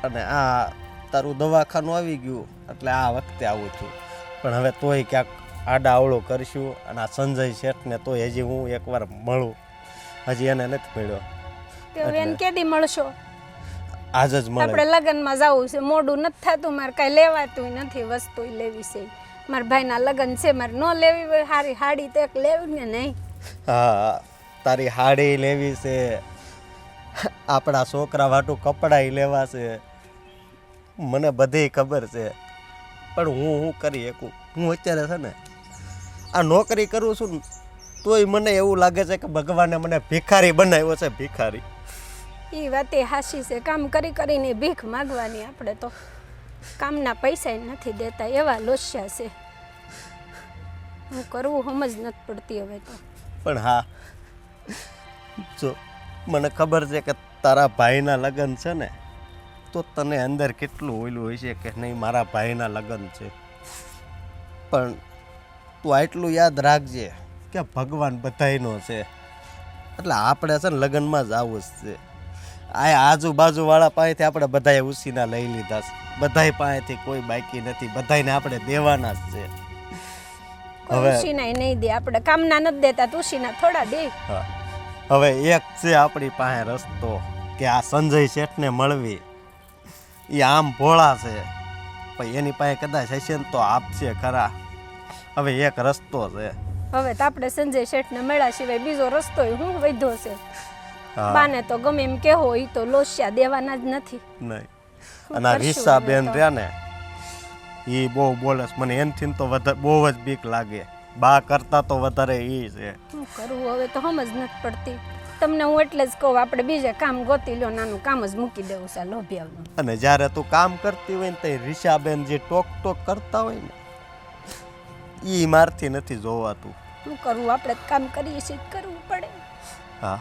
અને આ તારું દવાખાનું આવી ગયું એટલે આ વખતે આવું છું. પણ હવે તોય ક્યાંક આડા અવળું કરીશું. અને આ સંજય શેઠને તોય હજી હું એકવાર મળું, હજી એને નથી મળ્યો. એને કેદી મળશો? આજ જ મળે. આપણે લગ્નમાં જવું છે, મોડું નથી થતું. મારે કાંઈ લેવાતું નથી, વસ્તુ લેવી છે. મારા ભાઈના લગ્ન છે, મારે ન લેવી હોય સારી હાડી તો એક લેવી ને નહીં. હા, તારી હાડી લેવી છે, આપણા છોકરા વાટું કપડાં લેવા છે, મને બધી ખબર છે. પણ હું કરી શકું? હું અત્યારે છે ને આ નોકરી કરું છું ને તોય મને એવું લાગે છે કે ભગવાને મને ભિખારી બનાવ્યો છે, ભિખારી. એ વાત એ હાસી છે. કામ કરી કરીને ભીખ માગવાની. આપણે તો કામના પૈસા નથી દેતા, એવા લોસ્યા છે. હું કરવું સમજ નથી પડતી હવે તો. પણ હા, જો મને ખબર છે કે તારા ભાઈના લગ્ન છે ને, તો તને અંદર કેટલું ઓયલું હોય છે કે નહીં મારા ભાઈના લગ્ન છે. પણ તું આટલું યાદ રાખજે કે ભગવાન બધાયનો છે, એટલે આપણે છે ને લગ્નમાં જ આવું જ છે. આ આજુબાજુવાળા પાસેથી આપણે બધાએ ઉસીના લઈ લીધા છે, બધાય પાસેથી કોઈ બાકી નથી, બધાયને આપણે દેવાના જ છે. હવે ઉશીના નહીં દે, આપણે કામના નથી દેતા તો ઉશીના થોડા દે. હા, હવે એક છે આપણી પાસે રસ્તો કે આ સંજય શેઠને મળવી. એ આમ ભોળા છે, પણ એની પાસે કદાચ હશે ને તો આપશે ખરા. હવે એક રસ્તો છે. હવે તો આપણે સંજય શેઠને મળ્યા સિવાય બીજો રસ્તો હું વધ્યો છે. હા. બાને તો ગમે એમ કેહો, એ તો લોસ્યા દેવાના જ નથી. નહીં. અને આ રીસા બેન રહ્યા ને, એ બહુ બોલે છે. મને એનથી તો બહુ જ બીક લાગે. બા કરતા તો વધારે એ છે. શું કરવું હવે તો સમજ નથી પડતી. તમને હું એટલે જ કહું, આપણે બીજે કામ ગોતી લો, નાનું કામ જ મૂકી દેવું છે લોભિયાનું. અને જ્યારે તું કામ કરતી હોય ને તો રીસાબેન જે ટોક કરતા હોય ને, એ મારથી નથી જોવાતું. શું કરવું, આપણે તો કામ કરીએ છીએ, કરવું પડે. હા,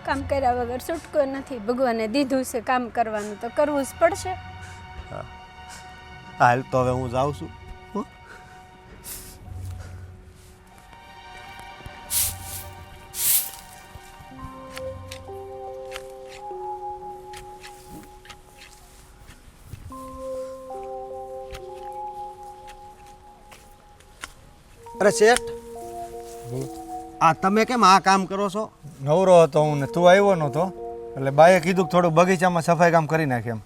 કામ કર્યા વગર છૂટકો નથી. ભગવાને દીધું છે કામ કરવાનું તો કરવું જ પડશે. હાલ તો હવે હું જાઉં છું. હો? અરે શેઠ, આ તમે કેમ આ કામ કરો છો? નવરો હતો હું ને તું આવ્યો નહોતો એટલે બાએ કીધું કે થોડું બગીચામાં સફાઈ કામ કરી નાખે એમ.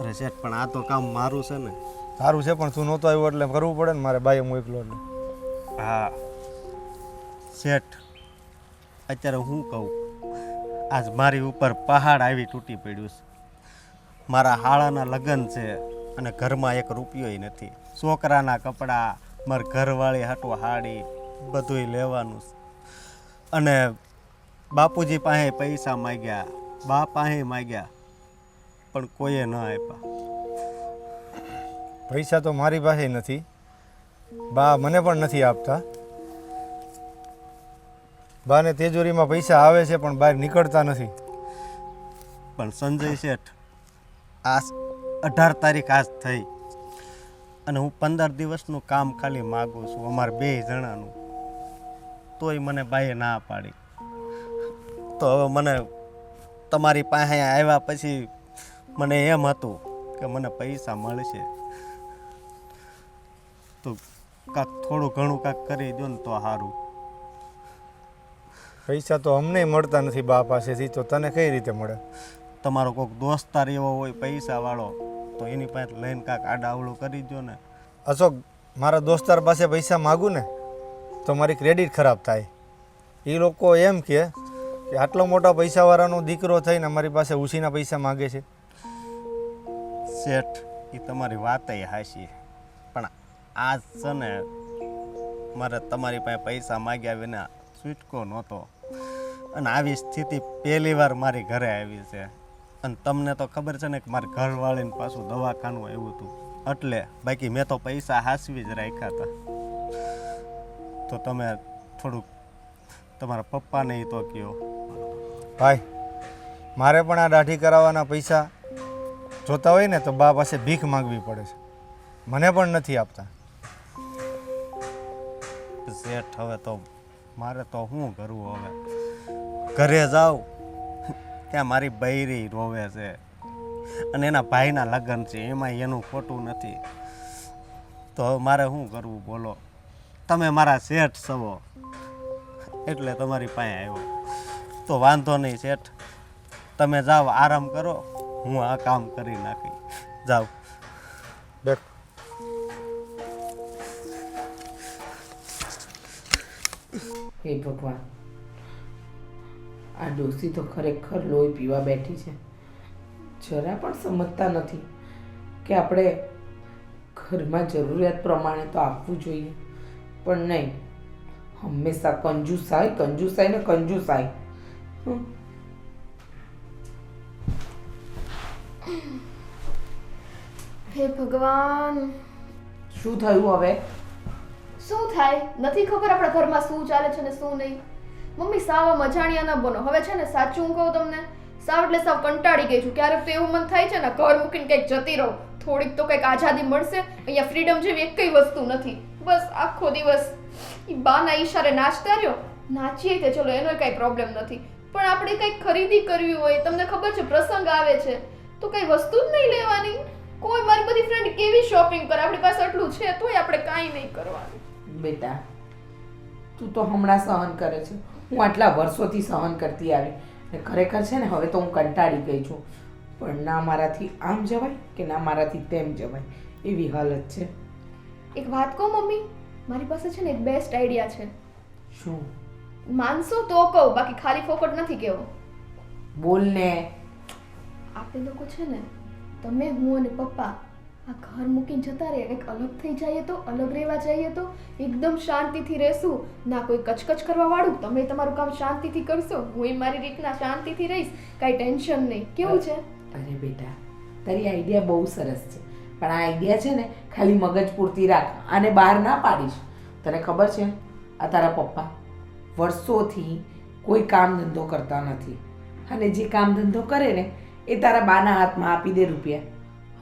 અરે શેઠ, પણ આ તો કામ મારું છે ને. સારું છે પણ તું નહોતો આવ્યો એટલે કરવું પડે ને મારે બાએ હું એકલો એટલે. હા શેઠ, અત્યારે હું કહું, આજ મારી ઉપર પહાડ આવી તૂટી પડ્યું છે. મારા હાળાના લગ્ન છે અને ઘરમાં એક રૂપિયોય નથી. છોકરાના કપડાં, મારા ઘરવાળી હાટું હાડી, બધુંય લેવાનું છે. અને બાપુજી પાસે પૈસા માગ્યા, બા પાસે માગ્યા, પણ કોઈએ ન આપ્યા. પૈસા તો મારી પાસે નથી, બા મને પણ નથી આપતા. બાને તિજોરીમાં પૈસા આવે છે પણ બહાર નીકળતા નથી. પણ સંજય શેઠ, આ 18 તારીખ આજ થઈ અને હું 15 દિવસનું કામ ખાલી માગું છું, અમારે 2 જણાનું. તોય મને બાઈએ ના પાડી. તો હવે મને તમારી પાસે આવ્યા પછી મને એમ હતું કે મને પૈસા મળશે તો કાંક થોડું ઘણું કાંક કરી દો ને તો સારું. પૈસા તો અમને મળતા નથી બા પાસેથી, તો તને કઈ રીતે મળે? તમારો કોઈક દોસ્તાર એવો હોય પૈસાવાળો તો એની પાસે લઈને કાંક આડાવડું કરી દો ને. અશોક, મારા દોસ્તાર પાસે પૈસા માગું ને તો મારી ક્રેડિટ ખરાબ થાય. એ લોકો એમ કે આટલો મોટા પૈસાવાળાનો દીકરો થઈને અમારી પાસે ઉછીના પૈસા માગે છે. શેઠ, એ તમારી વાતય હાશી, પણ આજ છે ને મારે તમારી પાસે પૈસા માગ્યા વિના છૂટકો નહોતો. અને આવી સ્થિતિ પહેલી વાર મારી ઘરે આવી છે. અને તમને તો ખબર છે ને કે મારી ઘરવાળીને પાછું દવાખાનું આવ્યું હતું, એટલે બાકી મેં તો પૈસા હાસવી જ રાખ્યા હતા. તો તમે થોડુંક તમારા પપ્પાને તો કહો. ભાઈ, મારે પણ આ દાઢી કરાવવાના પૈસા જોતા હોય ને તો બા પાસે ભીખ માગવી પડે છે, મને પણ નથી આપતા. શેઠ, હવે તો મારે તો શું કરવું? હવે ઘરે જાઉં ત્યાં મારી બૈરી રોવે છે અને એના ભાઈના લગ્ન છે, એમાં એનું ખોટું નથી. તો હવે મારે શું કરવું બોલો? તમે મારા શેઠ છો એટલે તમારી પાસે આવ્યો. તો વાંધો નહીં શેઠ, તમે જાઓ, આરામ કરો, હું આ કામ કરી નાખી. જાઓ. દેખ, હે ભગવાન, આ ડોસી તો ખરેખર લોહી પીવા બેઠી છે. જરા પણ સમજતા નથી કે આપણે ઘરમાં જરૂરિયાત પ્રમાણે તો આપવું જોઈએ, પણ નહીં, હંમેશા કંજુસાઈ કંજુસાઈ ને કંજુસાઈ. હે ભગવાન, શું થયું હવે? શું થાય નથી ખબર આપણા ઘરમાં શું ચાલે છે ને શું નહીં. મમ્મી સાવ અજાણ્યા ન બનો. હવે છે ને સાચું હું કહું તમને, સાવ એટલે સાવ કંટાળી ગઈ છું. ક્યારેક તો એવું મન થાય છે ને ઘર મૂકીને કંઈક જતી રહો, થોડીક તો કંઈક આઝાદી મળશે. અહીંયા ફ્રીડમ જેવી એક કઈ વસ્તુ નથી. બસ આખો દિવસ ઈ બાના ઈશારે નાચતા રહ્યો. નાચીએ તે ચલો એનો કાંઈ પ્રોબ્લેમ નથી, પણ આપણે કંઈક ખરીદી કરવી હોય, તમને ખબર છે પ્રસંગ આવે છે તો કઈ વસ્તુ જ નહીં લેવાની. કોઈ મારી બધી ફ્રેન્ડ કેવી શોપિંગ કરે, આપણી પાસે આટલું છે તોય આપણે કાંઈ નહીં કરવાનું. બેટા, તું તો હમણાં સહન કરે છે, હું આટલા વર્ષોથી સહન કરતી આવી. ને ખરેખર છે ને હવે તો હું કંટાળી ગઈ છું. પણ ના મારાથી આમ જવાય કે ના મારાથી તેમ જવાય, એવી હાલત છે. એક વાત કહું મમ્મી, મારી પાસે છે ને એક બેસ્ટ આઈડિયા છે. શું? માનશો તો કહું, બાકી ખાલી ફોકટ નથી કહેવો. બોલ ને. આપણે લોકો છે ને, તમે હું અને પપ્પા આ ઘર મૂકીને જતા રહે, કંઈક અલગ થઈ જઈએ તો, અલગ રહેવા જઈએ તો એકદમ શાંતિથી રહેશું. ના કોઈ કચકચ કરવા વાળું, તમે તમારું કામ શાંતિથી કરશો, હું મારી રીતના શાંતિથી રહીશ, કાંઈ ટેન્શન નહીં. કેવું છે? અરે બેટા, તારી આઈડિયા બહુ સરસ છે, પણ આ આઈડિયા છે ને ખાલી મગજ પૂરતી રાખ, આને બહાર ના પાડીશ. તને ખબર છે આ તારા પપ્પા વર્ષોથી કોઈ કામ ધંધો કરતા નથી, અને જે કામ ધંધો કરે ને એ તારા બાના હાથમાં આપી દે રૂપિયા.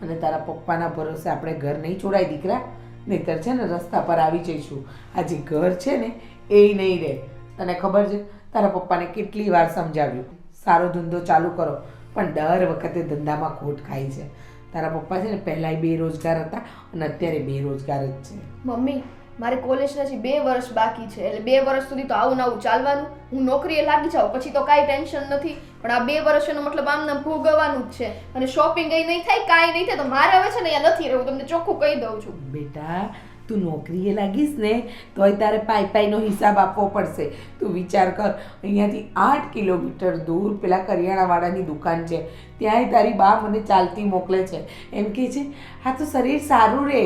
અને તારા પપ્પાના ભરોસે આપણે ઘર નહીં છોડાય દીકરા, નહીંતર છે ને રસ્તા પર આવી જઈશું. આ જે ઘર છે ને એ નહીં રહે. તને ખબર છે તારા પપ્પાને કેટલી વાર સમજાવ્યું સારો ધંધો ચાલુ કરો, પણ દર વખતે ધંધામાં ખોટ ખાય છે. તારા પપ્પા છે ને પહેલાંય બેરોજગાર હતા અને અત્યારે બેરોજગાર જ છે. મમ્મી મારે કોલેજના હજી 2 વર્ષ બાકી છે, એટલે 2 વર્ષ સુધી તો આવું નવું ચાલવાનું. હું નોકરીએ લાગી જાઉં પછી તો કાંઈ ટેન્શન નથી, પણ આ 2 વર્ષ એનો મતલબ આમને ભોગવવાનું જ છે. અને શોપિંગ એ નહીં થાય, કાંઈ નહીં થાય, તો મારે હવે છે ને અહીંયા નથી રહેવું, તમને ચોખ્ખું કહી દઉં છું. બેટા, તું નોકરીએ લાગીશ ને તોય તારે પાઈનો હિસાબ આપવો પડશે. તું વિચાર કર, અહીંયાથી 8 કિલોમીટર દૂર પેલા કરિયાણાવાળાની દુકાન છે, ત્યાંય તારી બા મને ચાલતી મોકલે છે. એમ કે છે હા તો શરીર સારું રહે,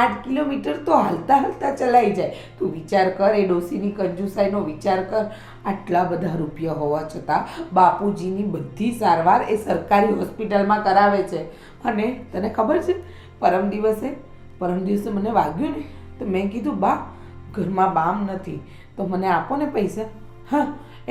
8 કિલોમીટર તો હાલતા હાલતા ચલાઈ જાય. તું વિચાર કર, એ ડોસીની કંજુસાઈનો વિચાર કર. આટલા બધા રૂપિયા હોવા છતાં બાપુજીની બધી સારવાર એ સરકારી હોસ્પિટલમાં કરાવે છે. અને તને ખબર છે પરમ દિવસે મને વાગ્યું ને તો મેં કીધું બા ઘરમાં બામ નથી તો મને આપો ને પૈસા. હા,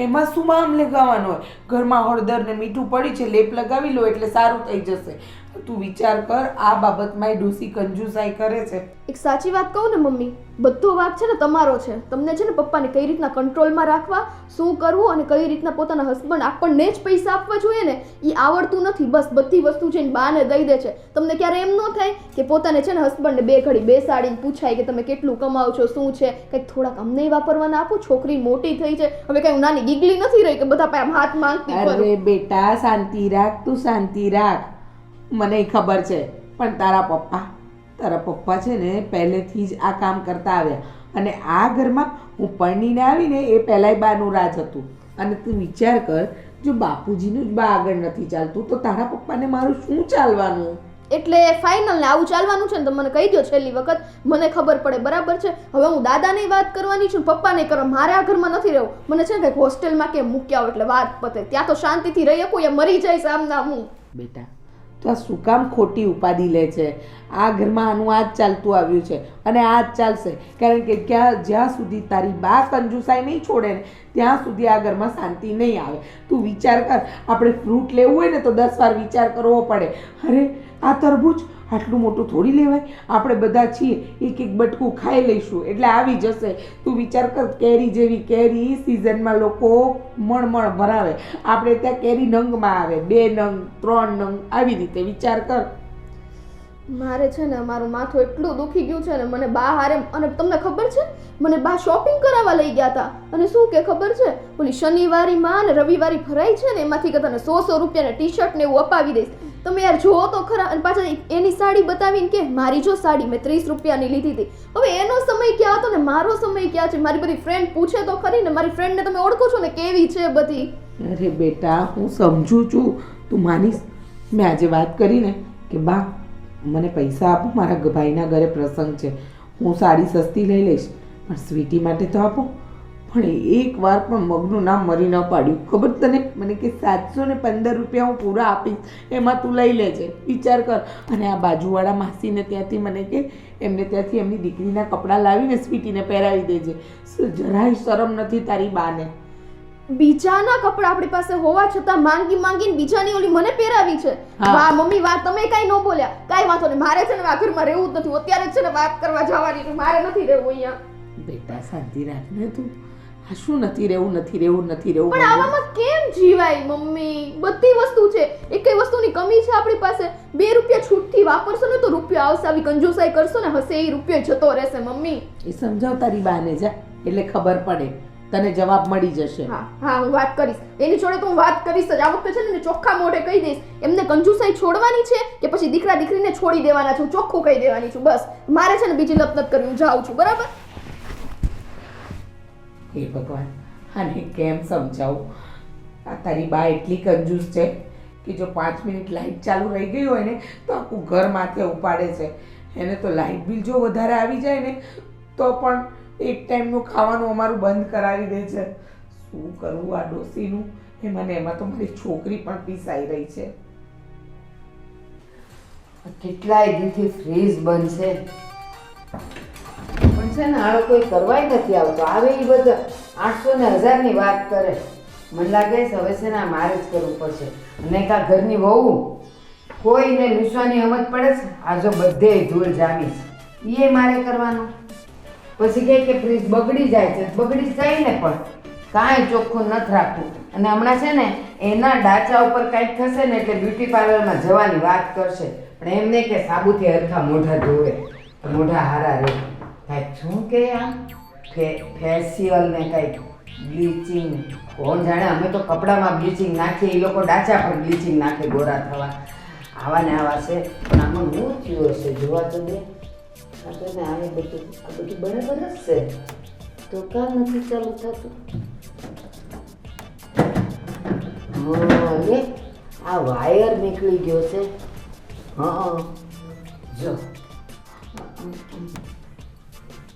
એમાં શું બામ લગાવવાનો હોય, ઘરમાં હળદર ને મીઠું પડી છે, લેપ લગાવી લો એટલે સારું થઈ જશે. તું વિચાર કર, આ બાબતમાં એ ડોસી કંજુસાઈ કરે છે. એક સાચી વાત કહું ને મમ્મી, બધો વાક છે ને તમારો છે. તમને છે ને પપ્પાને કઈ રીતના કંટ્રોલમાં રાખવા, શું કરવું અને કઈ રીતના પોતાના હસબન્ડ આપણને જ પૈસા આપવા જોઈએ ને એ આવડતું નથી. બસ બધી વસ્તુ છે ને બાને દઈ દે છે. તમને ક્યારે એમ ન થાય કે પોતાને છે ને હસબન્ડને 2 ઘડી બેસાડીને પૂછાય કે તમે કેટલું કમાવ છો, શું છે, કંઈક થોડાક અમને વાપરવાના આપો. છોકરી મોટી થઈ છે હવે, કઈ નાની ગીગલી નથી રહી કે બધા પાસે હાથ માંગતી ફરું. અરે બેટા શાંતિ રાખ, તું શાંતિ રાખ. મને ખબર છે, પણ તારા પપ્પા છે ને પહેલેથી જ આ કામ કરતા આવ્યા, અને આ ઘરમાં હું પરણીને આવીને એ પહેલાંય બાનું રાજ હતું. અને તું વિચાર કર, જો બાપુજીનું જ બા આગળ નથી ચાલતું તો તારા પપ્પાને મારું શું ચાલવાનું? એટલે ફાઇનલ ને આવું ચાલવાનું છે ને, તો મને કહી દો છેલ્લી વખત, મને ખબર પડે. બરાબર છે? હવે હું દાદાની વાત કરવાની છું, પપ્પાને કરવા. મારે આ ઘરમાં નથી રહેવું. મને છે ને કંઈક હોસ્ટેલમાં કેમ મૂક્યા હોય એટલે વાત પતે. ત્યાં તો શાંતિથી રહી શકું, યા મરી જાય સામના હું. બેટા તો આ શું કામ ખોટી ઉપાધિ લે છે? આ ઘરમાં આનું આ જ ચાલતું આવ્યું છે અને આ જ ચાલશે. કારણ કે જ્યાં સુધી તારી બા કંજુસાઈ નહીં છોડે ને ત્યાં સુધી આ ઘરમાં શાંતિ નહીં આવે. તું વિચાર કર, આપણે ફ્રૂટ લેવું હોય ને તો 10 વાર વિચાર કરવો પડે. અરે આ તરબૂચ આટલું મોટું થોડી લેવાય, આપણે બધા છીએ એક બટકું ખાઈ લઈશું એટલે આવી જશે. તું વિચાર કર, કેરી જેવી કેરી સિઝનમાં લોકો મણ ભરાવે, આપણે ત્યાં કેરી નંગમાં આવે, 2 નંગ 3 નંગ આવી રીતે. વિચાર કર. મારે છે ને મારું માથું એટલું દુખી ગયું છે ને, મને બા હારે. અને તમને ખબર છે મને બા શોપિંગ કરાવવા લઈ ગયા હતા, અને શું કે ખબર છે, ઓલી શનિવારીમાં અને રવિવારી ભરાઈ છે ને એમાંથી કે તને 100 રૂપિયાના ટી-શર્ટ ને એવું અપાવી દઈશ. તમે યાર જોવો તો ખરા. અને પાછા એની સાડી બતાવીને કે મારી જો સાડી મેં 30 રૂપિયાની લીધી હતી. હવે એનો સમય ક્યાં હતો ને મારો સમય ક્યાં છે? મારી બધી ફ્રેન્ડ પૂછે તો ખરી ને, મારી ફ્રેન્ડને તમે ઓળખો છો ને કેવી છે બધી. અરે બેટા હું સમજુ છું, તું માનીશ. મેં આજે વાત કરી ને કે બા મને પૈસા આપો, મારા ભાઈના ઘરે પ્રસંગ છે, હું સાડી સસ્તી લઈ લઈશ, પણ સ્વીટી માટે તો આપો. પણ એક વાર પણ મગનું નામ મરી ન પાડ્યું. ખબર તને? મને કે 715 રૂપિયા હું પૂરા આપીશ, એમાં તું લઈ લેજે. વિચાર કર. અને આ બાજુવાળા માસીને ત્યાંથી મને કે એમને ત્યાંથી એમની દીકરીના કપડાં લાવીને સ્વીટીને પહેરાવી દેજે. જરાય શરમ નથી તારી બાને. બીજાના કપડા આપણી પાસે હોવા છતાં માંગી માંગીને બીજાની ઓલી મને પહેરાવી છે. હા. વાહ મમ્મી વાહ, તમે કાઈ ન બોલ્યા. કાઈ વાંધો નહીં, મારે છે ને આ ઘરમાં રહેવું જ નથી. હું અત્યારે જ છે ને વાત કરવા જવાની છું, મારે નથી રહેવું અહીંયા. બેટા શાંતિ રાખ ને તું. આ શું નથી રહેવું, નથી રહેવું, નથી રહેવું? પણ આવામાં કેમ જીવાય મમ્મી? બધી વસ્તુ છે, એકેય વસ્તુની કમી છે આપણી પાસે? 2 રૂપિયા છૂટથી વાપરશો ને તો રૂપિયો આવશે. આવી કંજૂસાઈ કરશો ને હશે એ રૂપિયો જતો રહેશે મમ્મી. એ સમજાવ તારી બાને જા, એટલે ખબર પડે, તને જવાબ મળી જશે. હા હા, હું વાત કરીશ એની જોડે, તો હું વાત કરીશ જ. આ વખતે છે ને ચોખ્ખા મોઢે કહી દઈશ, એમને કંજૂસાઈ છોડવાની છે કે પછી દીકરા દીકરીને છોડી દેવાના છે, હું ચોખ્ખું કહી દેવાની છું. બસ મારે છે ને બીજી લપનત કરવી, હું જાઉં છું. બરાબર? હે ભગવાન, આને કેમ સમજાવું? આ તારી બા એટલી કંજૂસ છે કે જો 5 મિનિટ લાઇટ ચાલુ રહી ગઈ હોય ને તો આખું ઘર માથે ઉપાડે છે. એને તો લાઇટ બિલ જો વધારે આવી જાય ને તો પણ એક ટાઈમનું ખાવાનું અમારું બંધ કરાવી દે છે. શું કરવું આ ડોસીનું? એમાં તો મારી છોકરી પણ પીસાઈ રહી છે. કેટલાય દીથી ફ્રીજ બંધ છે, પણ છે ને આળો કોઈ કરવાય નથી આવતો. આવે એ બધા 800 ને 1000 ની વાત કરે. મને લાગે છે હવે છે ને આ મારે જ કરવું પડશે. અને કા ઘરની વહુ કોઈને લૂસવાની સમજ પડે છે. આ જો બધે ધૂળ જામી છે, એ મારે કરવાનું. પછી કહે કે ફ્રીજ બગડી જાય છે, બગડી જાય ને, પણ કાંઈ ચોખ્ખું નથી રાખવું. અને હમણાં છે ને એના ડાચા ઉપર કાંઈક થશે ને એટલે બ્યુટી પાર્લરમાં જવાની વાત કરશે. પણ એમ નહીં કે સાબુથી હરખા મોઢા ધોવે તો મોઢા હારા રહે. કાંઈક શું કે આમ ફેશિયલ ને કાંઈક બ્લીચિંગ, કોણ જાણે. અમે તો કપડામાં બ્લીચિંગ નાખીએ, એ લોકો ડાચા પર બ્લીચિંગ નાખે ગોરા થવા. આવા ને આવા છે. પણ આમાં હું થયું હશે જોવા તો દે. આ તો ને આ બધું બરાબર જ છે, તો કામ નથી ચાલુ થતું. લે આ વાયર નીકળી ગયો છે. હા જો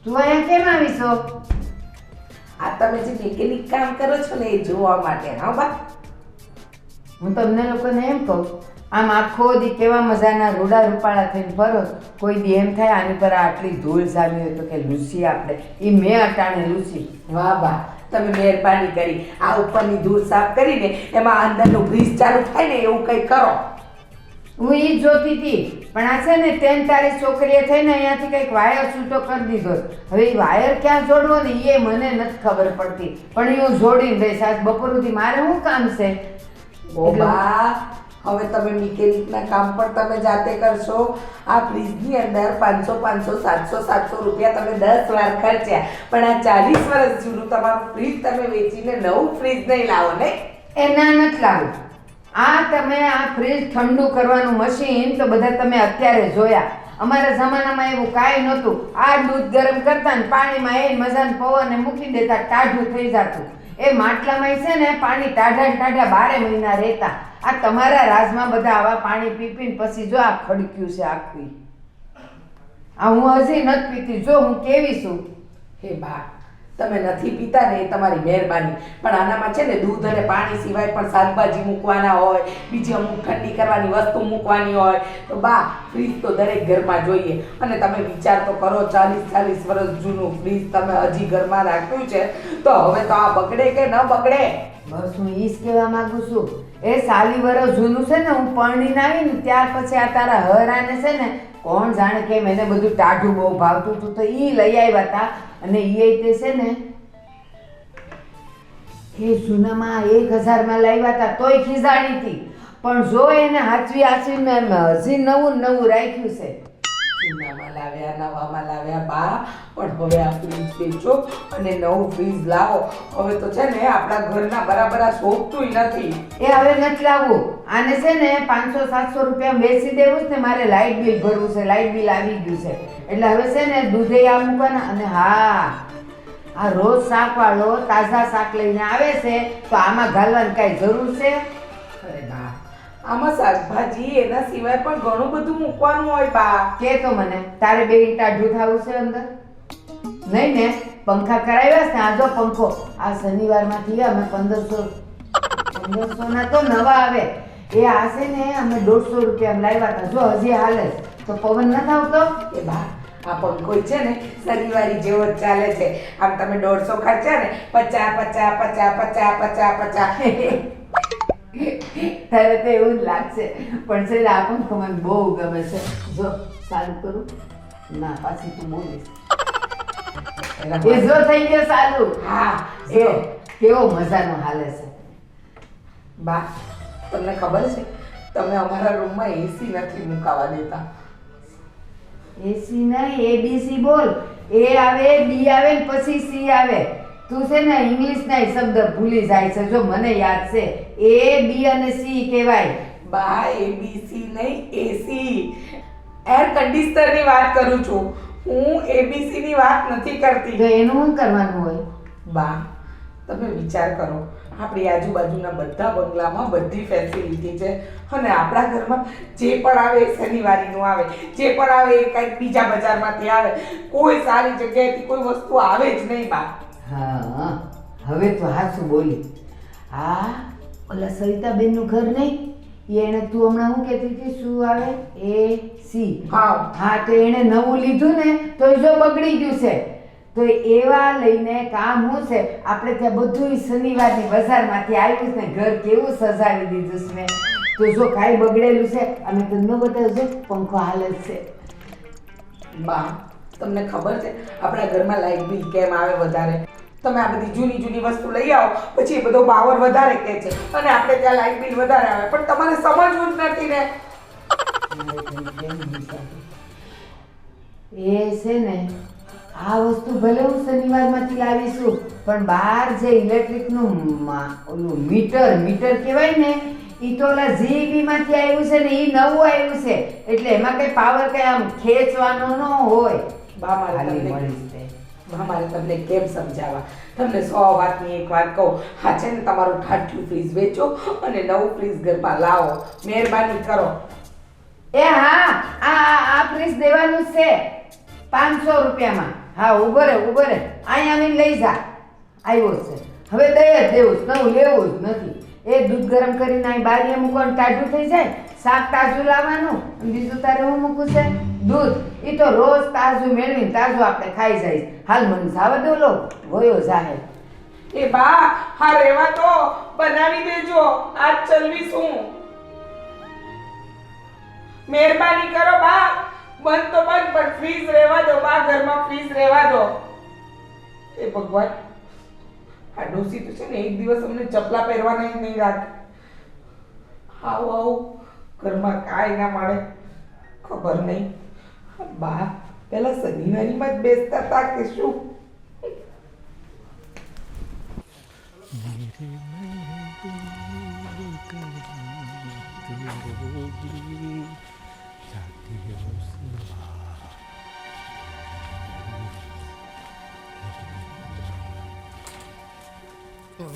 તું અહીંયા કેમ આવી છો? આ તમે જે મિકેનિક કામ કરો છો ને એ જોવા માટે. હા બા, હું તમને લોકોને એમ કહું, આમ આખો દી કેવા મજાના રૂડા રૂપાળા થઈને ફરો, કોઈ દી એમ થાય આની પર આટલી ધૂળ જામી હોય તો કે લૂસી આપણે. એ મેં અટાણે લૂસી. વાહ બા, તમે મહેરબાની કરી. આ ઉપરની ધૂળ સાફ કરીને એમાં અંદરનું ફ્રીજ ચાલુ થાય ને એવું કંઈ કરો. હું એ જ જોતી હતી, પણ આ છે ને 10 તારીખ છોકરીએ થઈને અહીંયાથી કંઈક વાયર છૂટો કરી દીધો. હવે એ વાયર ક્યાં જોડવો ને એ મને નથી ખબર પડતી, પણ એ હું જોડીને રહીશ. આજ બપોર સુધી મારે શું કામ છે? ઓ બા, હવે તમે મિકેનિકના કામ પણ તમે જાતે કરશો. આ ફ્રીજની અંદર 500 500 700 700 રૂપિયા તમે 10 વાર ખર્ચ્યા, પણ આ 40 વર્ષ જૂનું તમારું ફ્રીજ તમે વેચીને નવું ફ્રીજ નહીં લાવો ને? એના નથી લાવું. આ તમે આ ફ્રીજ ઠંડુ કરવાનું મશીન તો બધા તમે અત્યારે જોયા. અમારા જમાનામાં એવું કાંઈ નહોતું. આ દૂધ ગરમ કરતા ને પાણીમાં એ મજાને પવને મૂકી દેતા, ટાઢું થઈ જતું. એ માટલામાં છે ને પાણી ટાઢા ને ટાઢા 12 મહિના રહેતા. આ તમારા રાજમાં બધા આવા પાણી પી પીને પછી જો આ ખડક્યું છે આખું. આ હું હજી નથી પીતી, જો હું કેવી છું. હે બા, તમે નથી પીતા ને એ તમારી મહેરબાની, પણ આનામાં છે ને દૂધ અને પાણી સિવાય પણ શાકભાજી મૂકવાના હોય, બીજી અમુક ઠંડી કરવાની વસ્તુ મૂકવાની હોય. તો બા, ફ્રીજ તો દરેક ઘરમાં જોઈએ. અને તમે વિચાર તો કરો, 40 વર્ષ જૂનું ફ્રીજ તમે હજી ઘરમાં રાખ્યું છે, તો હવે તો આ બગડે કે ન બગડે? બસ હું ઈ જ કહેવા માંગુ છું. એ 40 વર્ષ જૂનું છે ને, હું પરણીને આવી ને ત્યાર પછી આ તારા હરાને છે ને કોણ જાણે કેમ એને બધું ટાઢું બહુ ભાવતું હતું તો ઈ લઈ આવ્યા હતા. અને ઈ તે છે ને એ જૂનામાં 1000માં લાવ્યા હતા તોય ખીજાણી હતી. પણ જો એને હાચવી હાચવીને હજી નવું રાખ્યું છે. જૂનામાં લાવ્યા નવામાં લાવ્યા બા, પણ હવે આ ફ્રીજ વેચો અને નવું ફ્રીજ લાવો. હવે તો છે ને આપણા ઘરના બરાબર આ શોભતુંય નથી. એ હવે નથી લાવવું. આને છે ને 500-700 રૂપિયા વેચી દેવું છે ને મારે લાઇટ બિલ ભરવું છે. લાઇટ બિલ આવી ગયું છે એટલે હવે છે ને દૂધે આ મૂકવાના. અને હા, આ રોજ શાકવાળો તાજા શાક લઈને આવે છે તો આમાં ઘાલવાની કાંઈ જરૂર છે? અરે બા, આમાં શાકભાજી એના સિવાય પણ ઘણું બધું મૂકવાનું હોય બા. કે તો મને તારે બે ટાઢું થવું છે અંદર? નહીં ને? પંખા કરાવ્યા છે ને? આ જો પંખો આ શનિવારમાંથી અમે 1500 ના તો નવા આવે એ આ છે ને અમે 150 રૂપિયા લાવ્યા હતા. જો હજી હાલે તો પવન નથી આવતો? એ બા, આ પંખો છે ને શનિવારી જેવો જ ચાલે છે. આમ તમે 150 ખર્ચ્યા ને 50 તારે તો એવું જ લાગશે પણ છે આ પંખો મને બહુ ગમે છે. જો ચાલુ કરું ના પાછી તું બોલીશ. એ જો થઈ ગયો ચાલુ. હા, જો કેવો મજાનો હાલે છે. બા, તમને ખબર છે તમે અમારા રૂમમાં એસી નથી મુકાવા દેતા. એસી નહીં, એબીસી બોલ. એ આવે, બી આવે ને પછી સી આવે. તું છે ને ઇંગ્લિશ ના શબ્દ ભૂલી જાય છે. જો મને યાદ છે એ બી અને સી કહેવાય. બા, એબીસી નહીં, એસી એર કન્ડિશનર ની વાત કરું છું હું. એબીસી ની વાત નથી તો કરતી. એનું શું કરવાનું હોય? બા, તમે વિચાર કરો, આપણી આજુબાજુના બધા બંગલામાં બધી ફેસિલિટી છે અને આપણા ઘરમાં જે પણ આવે એ શનિવારીનું આવે, જે પણ આવે એ કંઈક બીજા બજારમાંથી આવે. કોઈ સારી જગ્યાએથી કોઈ વસ્તુ આવે જ નહીં બા. હા, હવે તો હાચું બોલી. હા, ઓલા સવિતાબેનનું ઘર નહીં? એને તું હમણાં શું કહેતી હતી? શું આવે? A C. હા, હા, તો એણે નવું લીધું ને તો એ જો બગડી ગયું છે. તો એવા લઈને કામ શું છે, આપણે ત્યાં બધું શનિવારની બજારમાંથી આવ્યું છે ને ઘર કેવું સજાવી દીધું છે ને. તો જો કાંઈ બગડેલું છે અને તમને બતાવજો પંખો હાલે જ છે. બા, તમને ખબર છે આપણા ઘરમાં લાઇટ બિલ કેમ આવે વધારે? તમે આ બધી જૂની જૂની વસ્તુ લઈ આવો પછી એ બધો પાવર વધારે કહે છે અને આપણે ત્યાં લાઇટ બિલ વધારે આવે. પણ તમારે સમજવું જ નથી ને. એ છે ને આ વસ્તુ ભલે હું શનિવારમાંથી લાવીશું પણ બહાર જે ઇલેક્ટ્રિકનું ઓલું મીટર કહેવાય ને એ તો ઓલા જીબી માંથી આવ્યું છે ને એ નવું આવ્યું છે એટલે એમાં કઈ પાવર કઈ આમ ખેંચવાનો ન હોય. બા, મારે તમને કેમ સમજાવવા? તમને 100 વાતની એક વાત કહું. હા છે ને, તમારું ઠાઠ્યું ફ્રીજ વેચો અને નવું ફ્રીજ ઘરમાં લાવો. મહેરબાની કરો. એ હા, આ ફ્રીજ દેવાનું જ છે 500 રૂપિયામાં. હા, ઉભો રે અહીંયા આવીને લઈ જા. આવ્યો છે હવે દઈ જ દેવું જ, નવું લેવું જ નથી. એ દૂધ ગરમ કરીને અહીં બારીએ મૂકવાનું ટાઢું થઈ જાય. શાક તાજું લાવવાનું અને બીજું તારે હું મૂકું છે દૂધ. એ તો રોજ તાજું મેળવીને તાજું આપણે ખાઈ જાય. હાલ મને જાવા દો લો, ગયો જાહે. એ બા, હા રેવા તો, બનાવી દેજો. આજ ચલવીશું. મહેરબાની કરો બા. બંધ તો બંધ પણ ફ્રીજ રહેવા દો બા. ઘરમાં ફ્રીજ રહેવા દો. એ ભગવાન, આ ડોસી તો છે ને એક દિવસ અમને ચપલા પહેરવાના જ નહીં રાખે. આવું ઘરમાં કાંઈ ના મળે ખબર નહીં. બા પેલા શનિવારીમાં જ બેસતા હતા કે શું?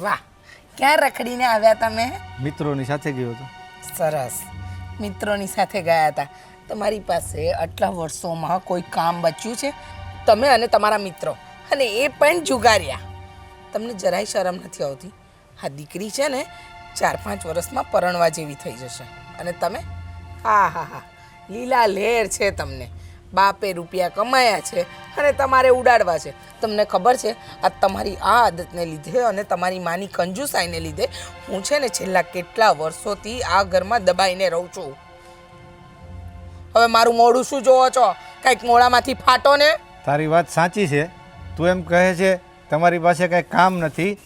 વાહ, ક્યાં રખડીને આવ્યા તમે? મિત્રોની સાથે ગયો હતો. સરસ, મિત્રોની સાથે ગયા હતા. તમારી પાસે આટલા વર્ષોમાં કોઈ કામ બચ્યું છે? તમે અને તમારા મિત્રો, અને એ પણ જુગાર્યા. તમને જરાય શરમ નથી આવતી? હા, દીકરી છે ને 4-5 વર્ષમાં પરણવા જેવી થઈ જશે અને તમે હા લીલા લહેર છે તમને. બાપે રૂપિયા કમાયા છે અને તમારે ઉડાડવા છે. તમને ખબર છે આ તમારી આ આદતને લીધે અને તમારી માની કંજુસાઈને લીધે હું છે ને છેલ્લા કેટલા વર્ષોથી આ ઘરમાં દબાઈને રહું છું. હવે મારું મોઢું શું જોવો છો? કંઈક મોડામાંથી ફાટો ને. તારી વાત સાચી છે. તું એમ કહે છે તમારી પાસે કાંઈ કામ નથી.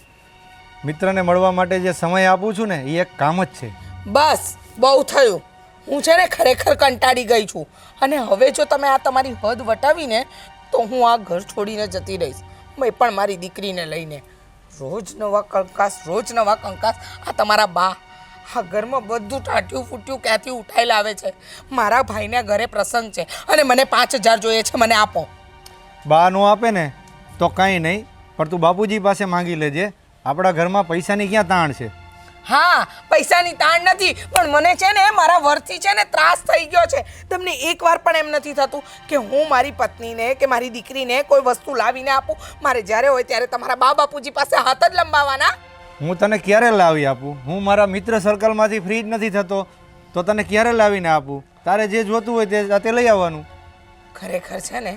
મિત્રને મળવા માટે જે સમય આપું છું ને એ એક કામ જ છે. બસ, બહુ થયું. હું છે ને ખરેખર કંટાળી ગઈ છું અને હવે જો તમે આ તમારી હદ વટાવીને તો હું આ ઘર છોડીને જતી રહીશ, મેં પણ મારી દીકરીને લઈને. રોજ નવા કંકાસ આ તમારા બા આ ઘરમાં બધું ટાટ્યું ફૂટ્યું ક્યાંથી ઉઠાઈ લાવે છે. મારા ભાઈને ઘરે પ્રસંગ છે અને મને 5000 જોઈએ છે, મને આપો. બા નો આપે ને તો કાંઈ નહીં, પણ તું બાપુજી પાસે માંગી લેજે. આપણા ઘરમાં પૈસાની ક્યાં તાણ છે? હા, પૈસાની તાણ નથી, પણ મને છે ને મારા વરથી છે ને ત્રાસ થઈ ગયો છે. તમને એકવાર પણ એમ નથી થતું કે હું મારી પત્નીને કે મારી દીકરીને કોઈ વસ્તુ લાવીને આપું? મારે જ્યારે હોય ત્યારે તમારા બાપુજી પાસે હાથ જ લંબાવવાના. હું તને ક્યારે લાવી આપું? હું મારા મિત્ર સર્કલમાંથી ફ્રી જ નથી થતો, તો તને ક્યારે લાવીને આપું? તારે જે જોતું હોય તે જાતે લઈ આવવાનું. ખરેખર છે ને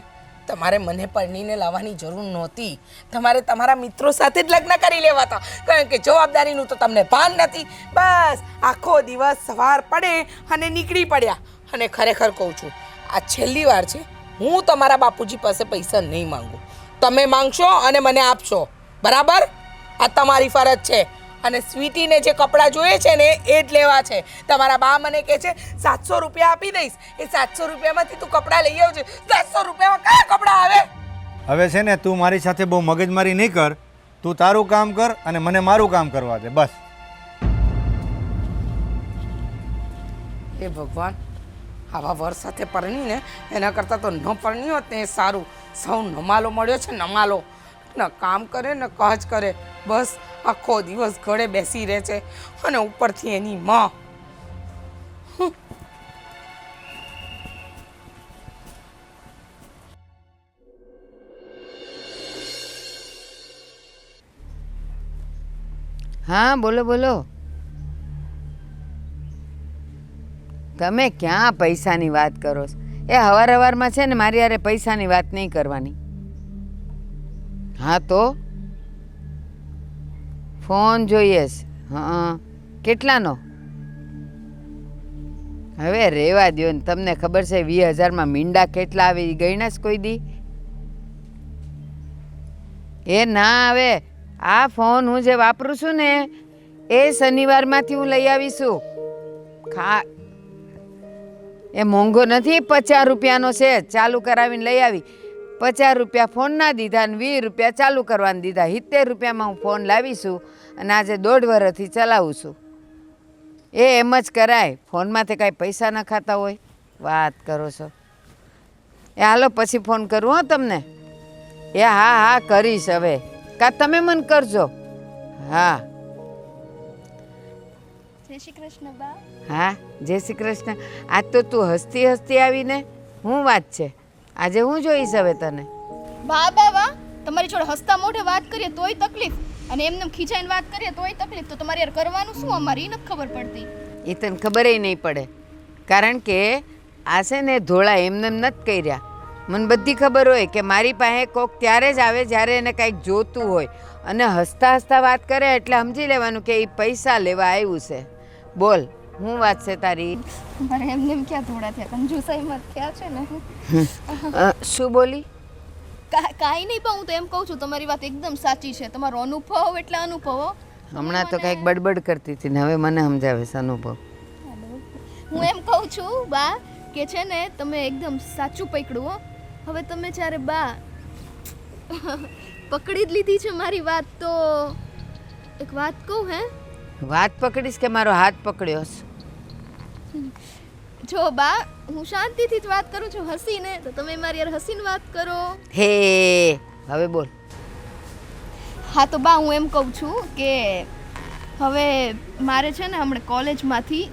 તમારે મને પરણીને લાવવાની જરૂર નહોતી. તમારે તમારા મિત્રો સાથે જ લગ્ન કરી લેવા હતા, કારણ કે જવાબદારીનું તો તમને ભાન નથી. બસ આખો દિવસ સવાર પડે અને નીકળી પડ્યા. અને ખરેખર કહું છું, આ છેલ્લી વાર છે, હું તમારા બાપુજી પાસે પૈસા નહીં માંગુ. તમે માંગશો અને મને આપશો, બરાબર? આ તમારી ફરજ છે. અને સ્વીટીને જે કપડાં જોઈએ છે ને એ જ લેવા છે. તમારા બા મને કહે છે 700 રૂપિયા આપી દઈશ, એ 700 રૂપિયામાંથી તું કપડાં લઈ આવજે. 700 રૂપિયામાં કયા કપડાં આવે? હવે છે ને તું મારી સાથે બહુ મગજમારી નહીં કર. તું તારું કામ કર અને મને મારું કામ કરવા દે, બસ. હે ભગવાન, આવા વર સાથે પરણીને એના કરતાં તો ન પરણી હોત ને એ સારું. સૌ નમાલો મળ્યો છે, નમાલો. ન કામ કરે ન કાજ કરે, બસ આખો દિવસ ઘરે બેસી રહે છે અને ઉપરથી એની માં. હા, બોલો બોલો. તમે ક્યાં પૈસાની વાત કરો છો? એ હવારમાં છે ને મારી યારે પૈસાની વાત નહીં કરવાની. હા તો ફોન જોઈએ છે. હા, કેટલાનો? હવે રેવા દ્યો ને. તમને ખબર છે 20,000માં મીંડા કેટલા આવે એ ગણ્યા છે કોઈ દી? એ ના આવે. આ ફોન હું જે વાપરું છું ને એ શનિવારમાંથી હું લઈ આવીશું. એ મોંઘો નથી, 50 રૂપિયાનો છે. ચાલુ કરાવીને લઈ આવી. 50 રૂપિયા ફોનના દીધા અને 20 રૂપિયા ચાલુ કરવાના દીધા. 70 રૂપિયામાં હું ફોન લાવીશું અને આજે 1.5 વર્ષથી ચલાવું છું. એ એમ જ કરાય. ફોનમાંથી કાંઈ પૈસા ન ખાતા હોય? વાત કરો છો. એ હાલો પછી ફોન કરું હો તમને. એ હા હા કરીશ હવે. કાં તમે મને કરજો. હા. જય શ્રી કૃષ્ણ બા. હા, જય શ્રી કૃષ્ણ. આજ તો તું હસતી હસતી આવીને. શું વાત છે? આજે હું જોઈશ હવે તને. બા બા વાહ, તમારી જોડે હસતા મોઢે વાત કરીએ તોય તકલીફ, અને એમને ખીચાઈને વાત કરીએ તોય તકલીફ. તો તમારે યાર કરવાનું શું? અમારી નથી ખબર પડતી. એ તને ખબર નહીં પડે, કારણ કે આ છે ને ધોળા એમને નથી કર્યા. મને બધી ખબર હોય કે મારી પાસે કોક ત્યારે જ આવે જ્યારે એને કાંઈક જોતું હોય, અને હસતા હસતા વાત કરે એટલે સમજી લેવાનું કે એ પૈસા લેવા આવ્યું છે. બોલ, શું વાત છે તારી? મારે એમને એમ ક્યાં થોડા થયા, કંજુસાઈ મત થયા છે ને. શું બોલી? કાંઈ નહીં, પણ હું તો એમ કહું છું તમારી વાત એકદમ સાચી છે. તમારો અનુભવ એટલે અનુભવ. હમણાં તો કંઈક બડબડ કરતી હતી ને હવે મને સમજાવે છે અનુભવ. હું એમ કહું છું બા કે છે ને તમે એકદમ સાચું પકડ્યું હો. હવે તમે જ્યારે બા પકડી જ લીધી છે મારી વાત, તો એક વાત કહું. હે, વાત પકડીશ કે મારો હાથ પકડ્યો છે? જો બા, હું શાંતિથી જ વાત કરું છું, હસીને. તો તમે મારી યાર હસીને વાત કરો. હે, હવે બોલ. હા તો બા, હું એમ કહું છું કે હવે મારે છે ને હમણાં કોલેજમાંથી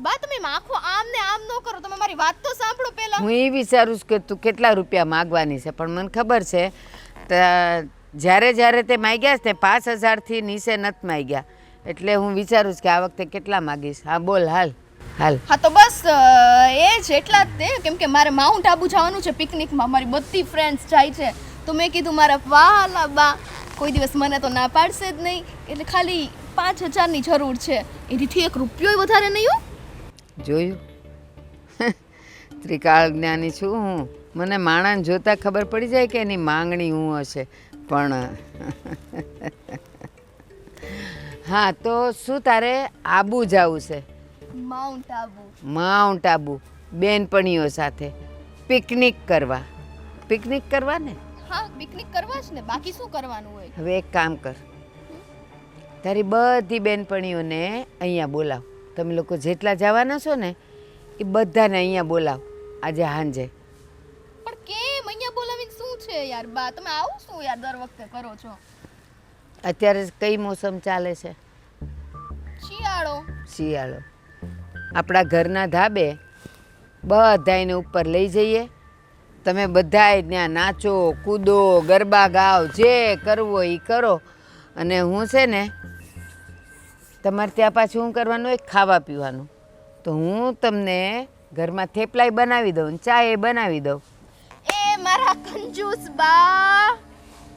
બા, તમે આખો આમ ને આમ ન કરો. તમે મારી વાત તો સાંભળો પહેલા. હું એ વિચારું છું કે તું કેટલા રૂપિયા માગવાની છે, પણ મને ખબર છે જ્યારે જ્યારે તે માગ્યા છે તે 5,000થી નીચે નથી માગ્યા. એટલે હું વિચારું છું કે આ વખતે કેટલા માગીશ. હા બોલ, હાલ હાલ. હા તો બસ એ જ એટલા જ તે, કેમ કે મારે માઉન્ટ આબુ જવાનું છે પિકનિકમાં. મારી બધી ફ્રેન્ડ્સ જાય છે, તો મેં કીધું મારા વાલા બા કોઈ દિવસ મને તો ના પાડશે જ નહીં, એટલે ખાલી 5,000ની જરૂર છે. એથી 1 રૂપિયો વધારે નહીં. હો, જોયું? ત્રિકાળ જ્ઞાની છું હું. મને માણસ જોતા ખબર પડી જાય કે એની માંગણી હું હશે. પણ હા, તો શું તારે આબુ જવું છે? માઉન્ટ આબુ. માઉન્ટ આબુ બેનપણીઓ સાથે પિકનિક કરવા ને. હા, પિકનિક કરવા જ ને, બાકી શું કરવાનું હોય? હવે એક કામ કર, તારી બધી બેનપણીઓને અહીંયા બોલાવ. તમે લોકો જેટલા જવાના છો ને એ બધાને અહીંયા બોલાવ આજે સાંજે. પણ કેમ અહીંયા બોલાવીને શું છે યાર બા, તમે આવું શું યાર દર વખતે કરો છો? અત્યારે કઈ મોસમ ચાલે છે? શિયાળો. આપણા ઘરના ધાબે બધાને ઉપર લઈ જઈએ, તમે બધાય ત્યાં નાચો કૂદો ગરબા ગાઓ, જે કરવો એ કરો. અને હું છે ને તમારે ત્યાં પાછું શું કરવાનું હોય, ખાવા પીવાનું. તો હું તમને ઘરમાં થેપલાય બનાવી દઉં ને ચા એ બનાવી દઉં. એ મારા કંજૂસ બા,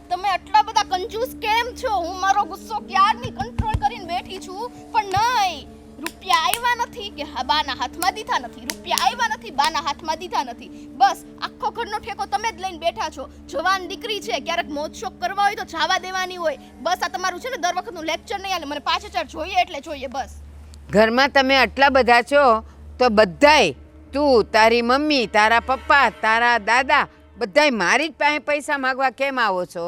તમે આટલા બધા કંજૂસ કેમ છો? હું મારો ગુસ્સો ક્યારની કંટ્રોલ કરીને બેઠી છું, પણ નહીં, રૂપિયા આવ્યા નથી કે બાના હાથમાં દીધા નથી, રૂપિયા આવ્યા નથી બાના હાથમાં દીધા નથી, બસ આખો ઘરનો ઠેકો તમે જ લઈને બેઠા છો. જવાન દીકરી છે, ક્યારેક મોજ શોખ કરવા હોય તો જવા દેવાની હોય. બસ આ તમારું છે ને દર વખતનું લેક્ચર નહીં હાલે, મને 5000 જોઈએ એટલે જોઈએ બસ. ઘરમાં તમે આટલા બધા છો તો બધાય, તું, તારી મમ્મી, તારા પપ્પા, તારા દાદા, બધાય મારી જ પાસે પૈસા માંગવા કેમ આવો છો?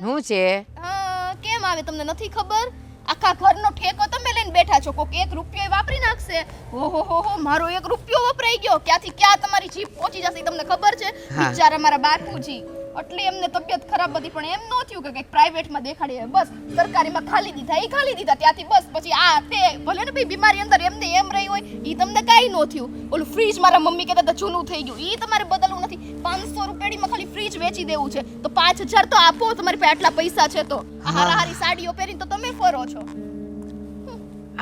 શું છે? હા, કેમ આવે તમને નથી ખબર? આખા ઘરનો ઠેકો તમે લઈને બેઠા છો, કોક 1 રૂપિયો વાપરી નાખશે. ઓહો હો હો, મારો 1 રૂપિયો વપરાઈ ગયો, ક્યાંથી ક્યાં તમારી જીભ પહોંચી જશે તમને ખબર છે? બિચારા મારા બાપુજી, એટલી એમને તબિયત ખરાબ હતી પણ એમ ન થયું કે કંઈક પ્રાઇવેટમાં દેખાડીએ, બસ સરકારીમાં ખાલી દીધા ત્યાંથી બસ પછી આ તે ભલે ને ભાઈ બીમારી અંદર એમને એમ રહી હોય, એ તમને કાંઈ ન થયું. ઓલું ફ્રીજ મારા મમ્મી કહેતા હતા જૂનું થઈ ગયું, એ તમારે બદલવું નથી. 500 રૂપિયામાં ખાલી ફ્રીજ વેચી દેવું છે, તો 5000 તો આપો, તમારી પાસે આટલા પૈસા છે તો. હારી સાડીઓ પહેરીને તો તમે ફરો છો.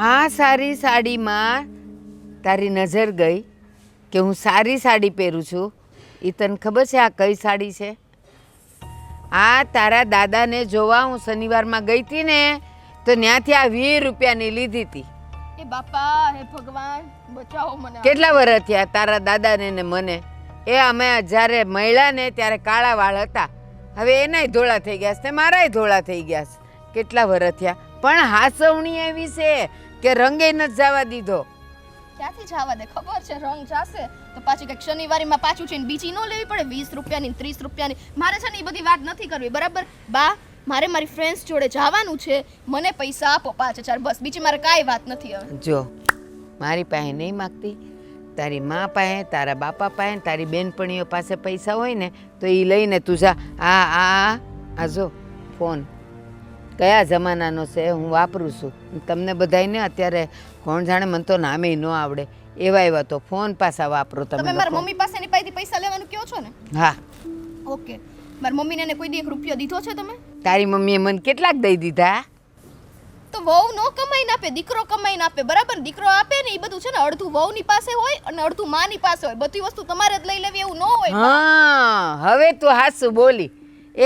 આ સારી સાડીમાં તારી નજર ગઈ કે હું સારી સાડી પહેરું છું, એ તને ખબર છે આ કઈ સાડી છે? આ તારા દાદાને જોવા હું શનિવારમાં ગઈ હતી ને તો ત્યાંથી આ 20 રૂપિયાની લીધી હતી. એ બાપા, હે ભગવાન, બચાવો મને. કેટલા વર્ષ થયા તારા દાદાને ને મને? એ અમે જ્યારે મળ્યા ને ત્યારે કાળા વાળ હતા, હવે એનાય ધોળા થઈ ગયા છે, મારાય ધોળા થઈ ગયા છે. કેટલા વર્ષ થયા, પણ હાસવણી એવી છે કે રંગે નથી જવા દીધો. ક્યાંથી જવા દે, ખબર છે રંગ જાશે તો પાછી કંઈક શનિવારીમાં પાછું છે ને બીજી ન લેવી પડે 20 રૂપિયાની 30 રૂપિયાની. મારે છે ને એ બધી વાત નથી કરવી, બરાબર બા? મારે મારી ફ્રેન્ડ્સ જોડે જવાનું છે, મને પૈસા આપો 5000 બસ, બીજી મારે કાંઈ વાત નથી. હવે જો મારી પાસે નહીં માગતી, તારી મા પાસે, તારા બાપા પાસે, તારી બેનપણીઓ પાસે પૈસા હોય ને તો એ લઈને તું જા. આ જો ફોન કયા જમાનાનો છે, હું વાપરું છું. તમને બધાયને અત્યારે કોણ જાણે, મને તો નામે ન આવડે એવા તો ફોન પાછા વાપરો તમે. મારા મમ્મી પાસેની પાસેથી પૈસા લેવાનું કહો છો ને? હા. ઓકે, મારી મમ્મીને એને કોઈ દી 1 રૂપિયો દીધો છે તમે? તારી મમ્મીએ મને કેટલાક દઈ દીધા? તો વહુ નો કમાઈને આપે, દીકરો કમાઈને આપે, બરાબર? દીકરો આપે ને એ બધું છે ને અડધું વહુની પાસે હોય અને અડધું માની પાસે હોય, બધી વસ્તુ તમારે જ લઈ લેવી એવું ન હોય. હા, હવે તું હાસું બોલી.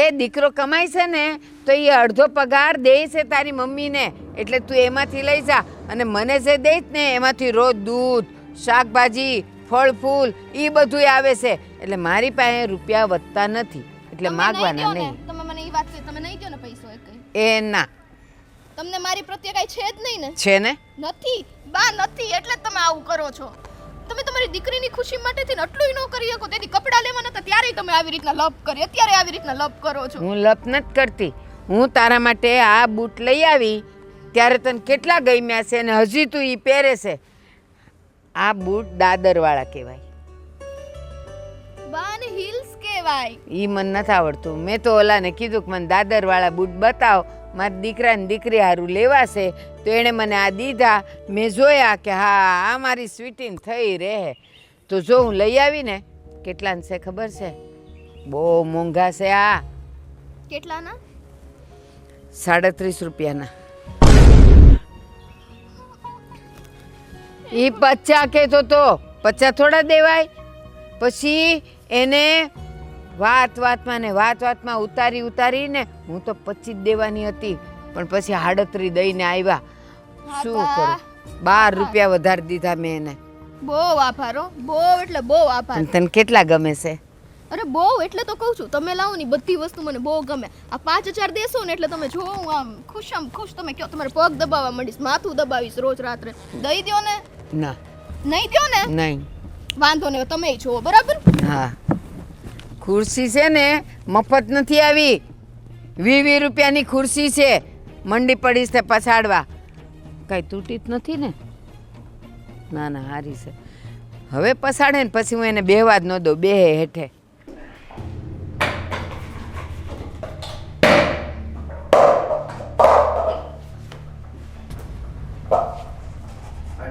એ દીકરો કમાય છે ને તો એ અડધો પગાર દે છે તારી મમ્મીને, એટલે તું એમાંથી લઈ જા. અને મને જે દે ને એમાંથી રોજ દૂધ, શાકભાજી, ફળ ફૂલ એ બધું આવે છે, એટલે મારી પાસે રૂપિયા વધતા નથી, એટલે માગવાના નહીં. તમે મને એ વાત કહી, તમે નહીં કહો ને પૈસો એ ના. તમને મારી પ્રત્યે કાંઈ છે જ નહીં ને? છે ને? નથી બા, નથી, એટલે જ તમે આવું કરો છો. તમે તમારી દીકરીની ખુશી માટે થઈને આટલું ન કરી શકો. તેથી કપડાં લેવાના હતા ત્યારે તમે આવી રીતના લપ કરી, અત્યારે આવી રીતના લપ કરો છો. હું લપ નથી કરતી, હું તારા માટે આ બૂટ લઈ આવી ત્યારે તને કેટલા ગમ્યા છે અને હજી તું એ પહેરે છે. આ બૂટ દાદરવાળા કહેવાય. બાને હીલ્સ કહેવાય. એ મને નથી આવડતું. મેં તો ઓલાને કીધું કે મને દાદરવાળા બૂટ બતાવો, મારા દીકરા ને દીકરી હારું લેવાશે, તો એણે મને આ દીધા. મેં જોયા કે હા આ મારી સ્વીટીન થઈ રહે, તો જો હું લઈ આવી ને. કેટલાને છે ખબર છે? બહુ મોંઘા છે. આ કેટલાના? 37 રૂપિયાના. એ 50 કહેતો તો 50 થોડા દેવાય? પછી એને વાતમાં ઉતારીને હું તો 25 દેવાની હતી, પણ પછી 38 દઈને આવ્યા. શું કરું? 12 રૂપિયા વધારી દીધા મેં એને. બહુ આભાર હો, બહુ એટલે બહુ આભાર. તને કેટલા ગમે છે? અરે બહુ એટલે તો કહું છું તમે લાવો ને બધી વસ્તુ મને બહુ ગમે. આ 5000 દેશો ને એટલે તમે જો હું આમ ખુશ તમે કહો તમારે પગ દબાવવા માંડીશ, માથું દબાવીશ રોજ રાત્રે. દઈ દ્યો ને? ના નહીં દ્યો ને? નહીં. વાંધો નહીં, તમે જોવો બરાબર. હા, ખુરશી છે ને મફત નથી આવી, 20 રૂપિયાની ખુરશી છે. મંડી પડીશ તે પછાડવા, કાંઈ તૂટી જ નથી ને? ના ના, હારી છે. હવે પછાડે ને પછી હું એને બેહવા જ ન દઉં, બેહે હેઠે.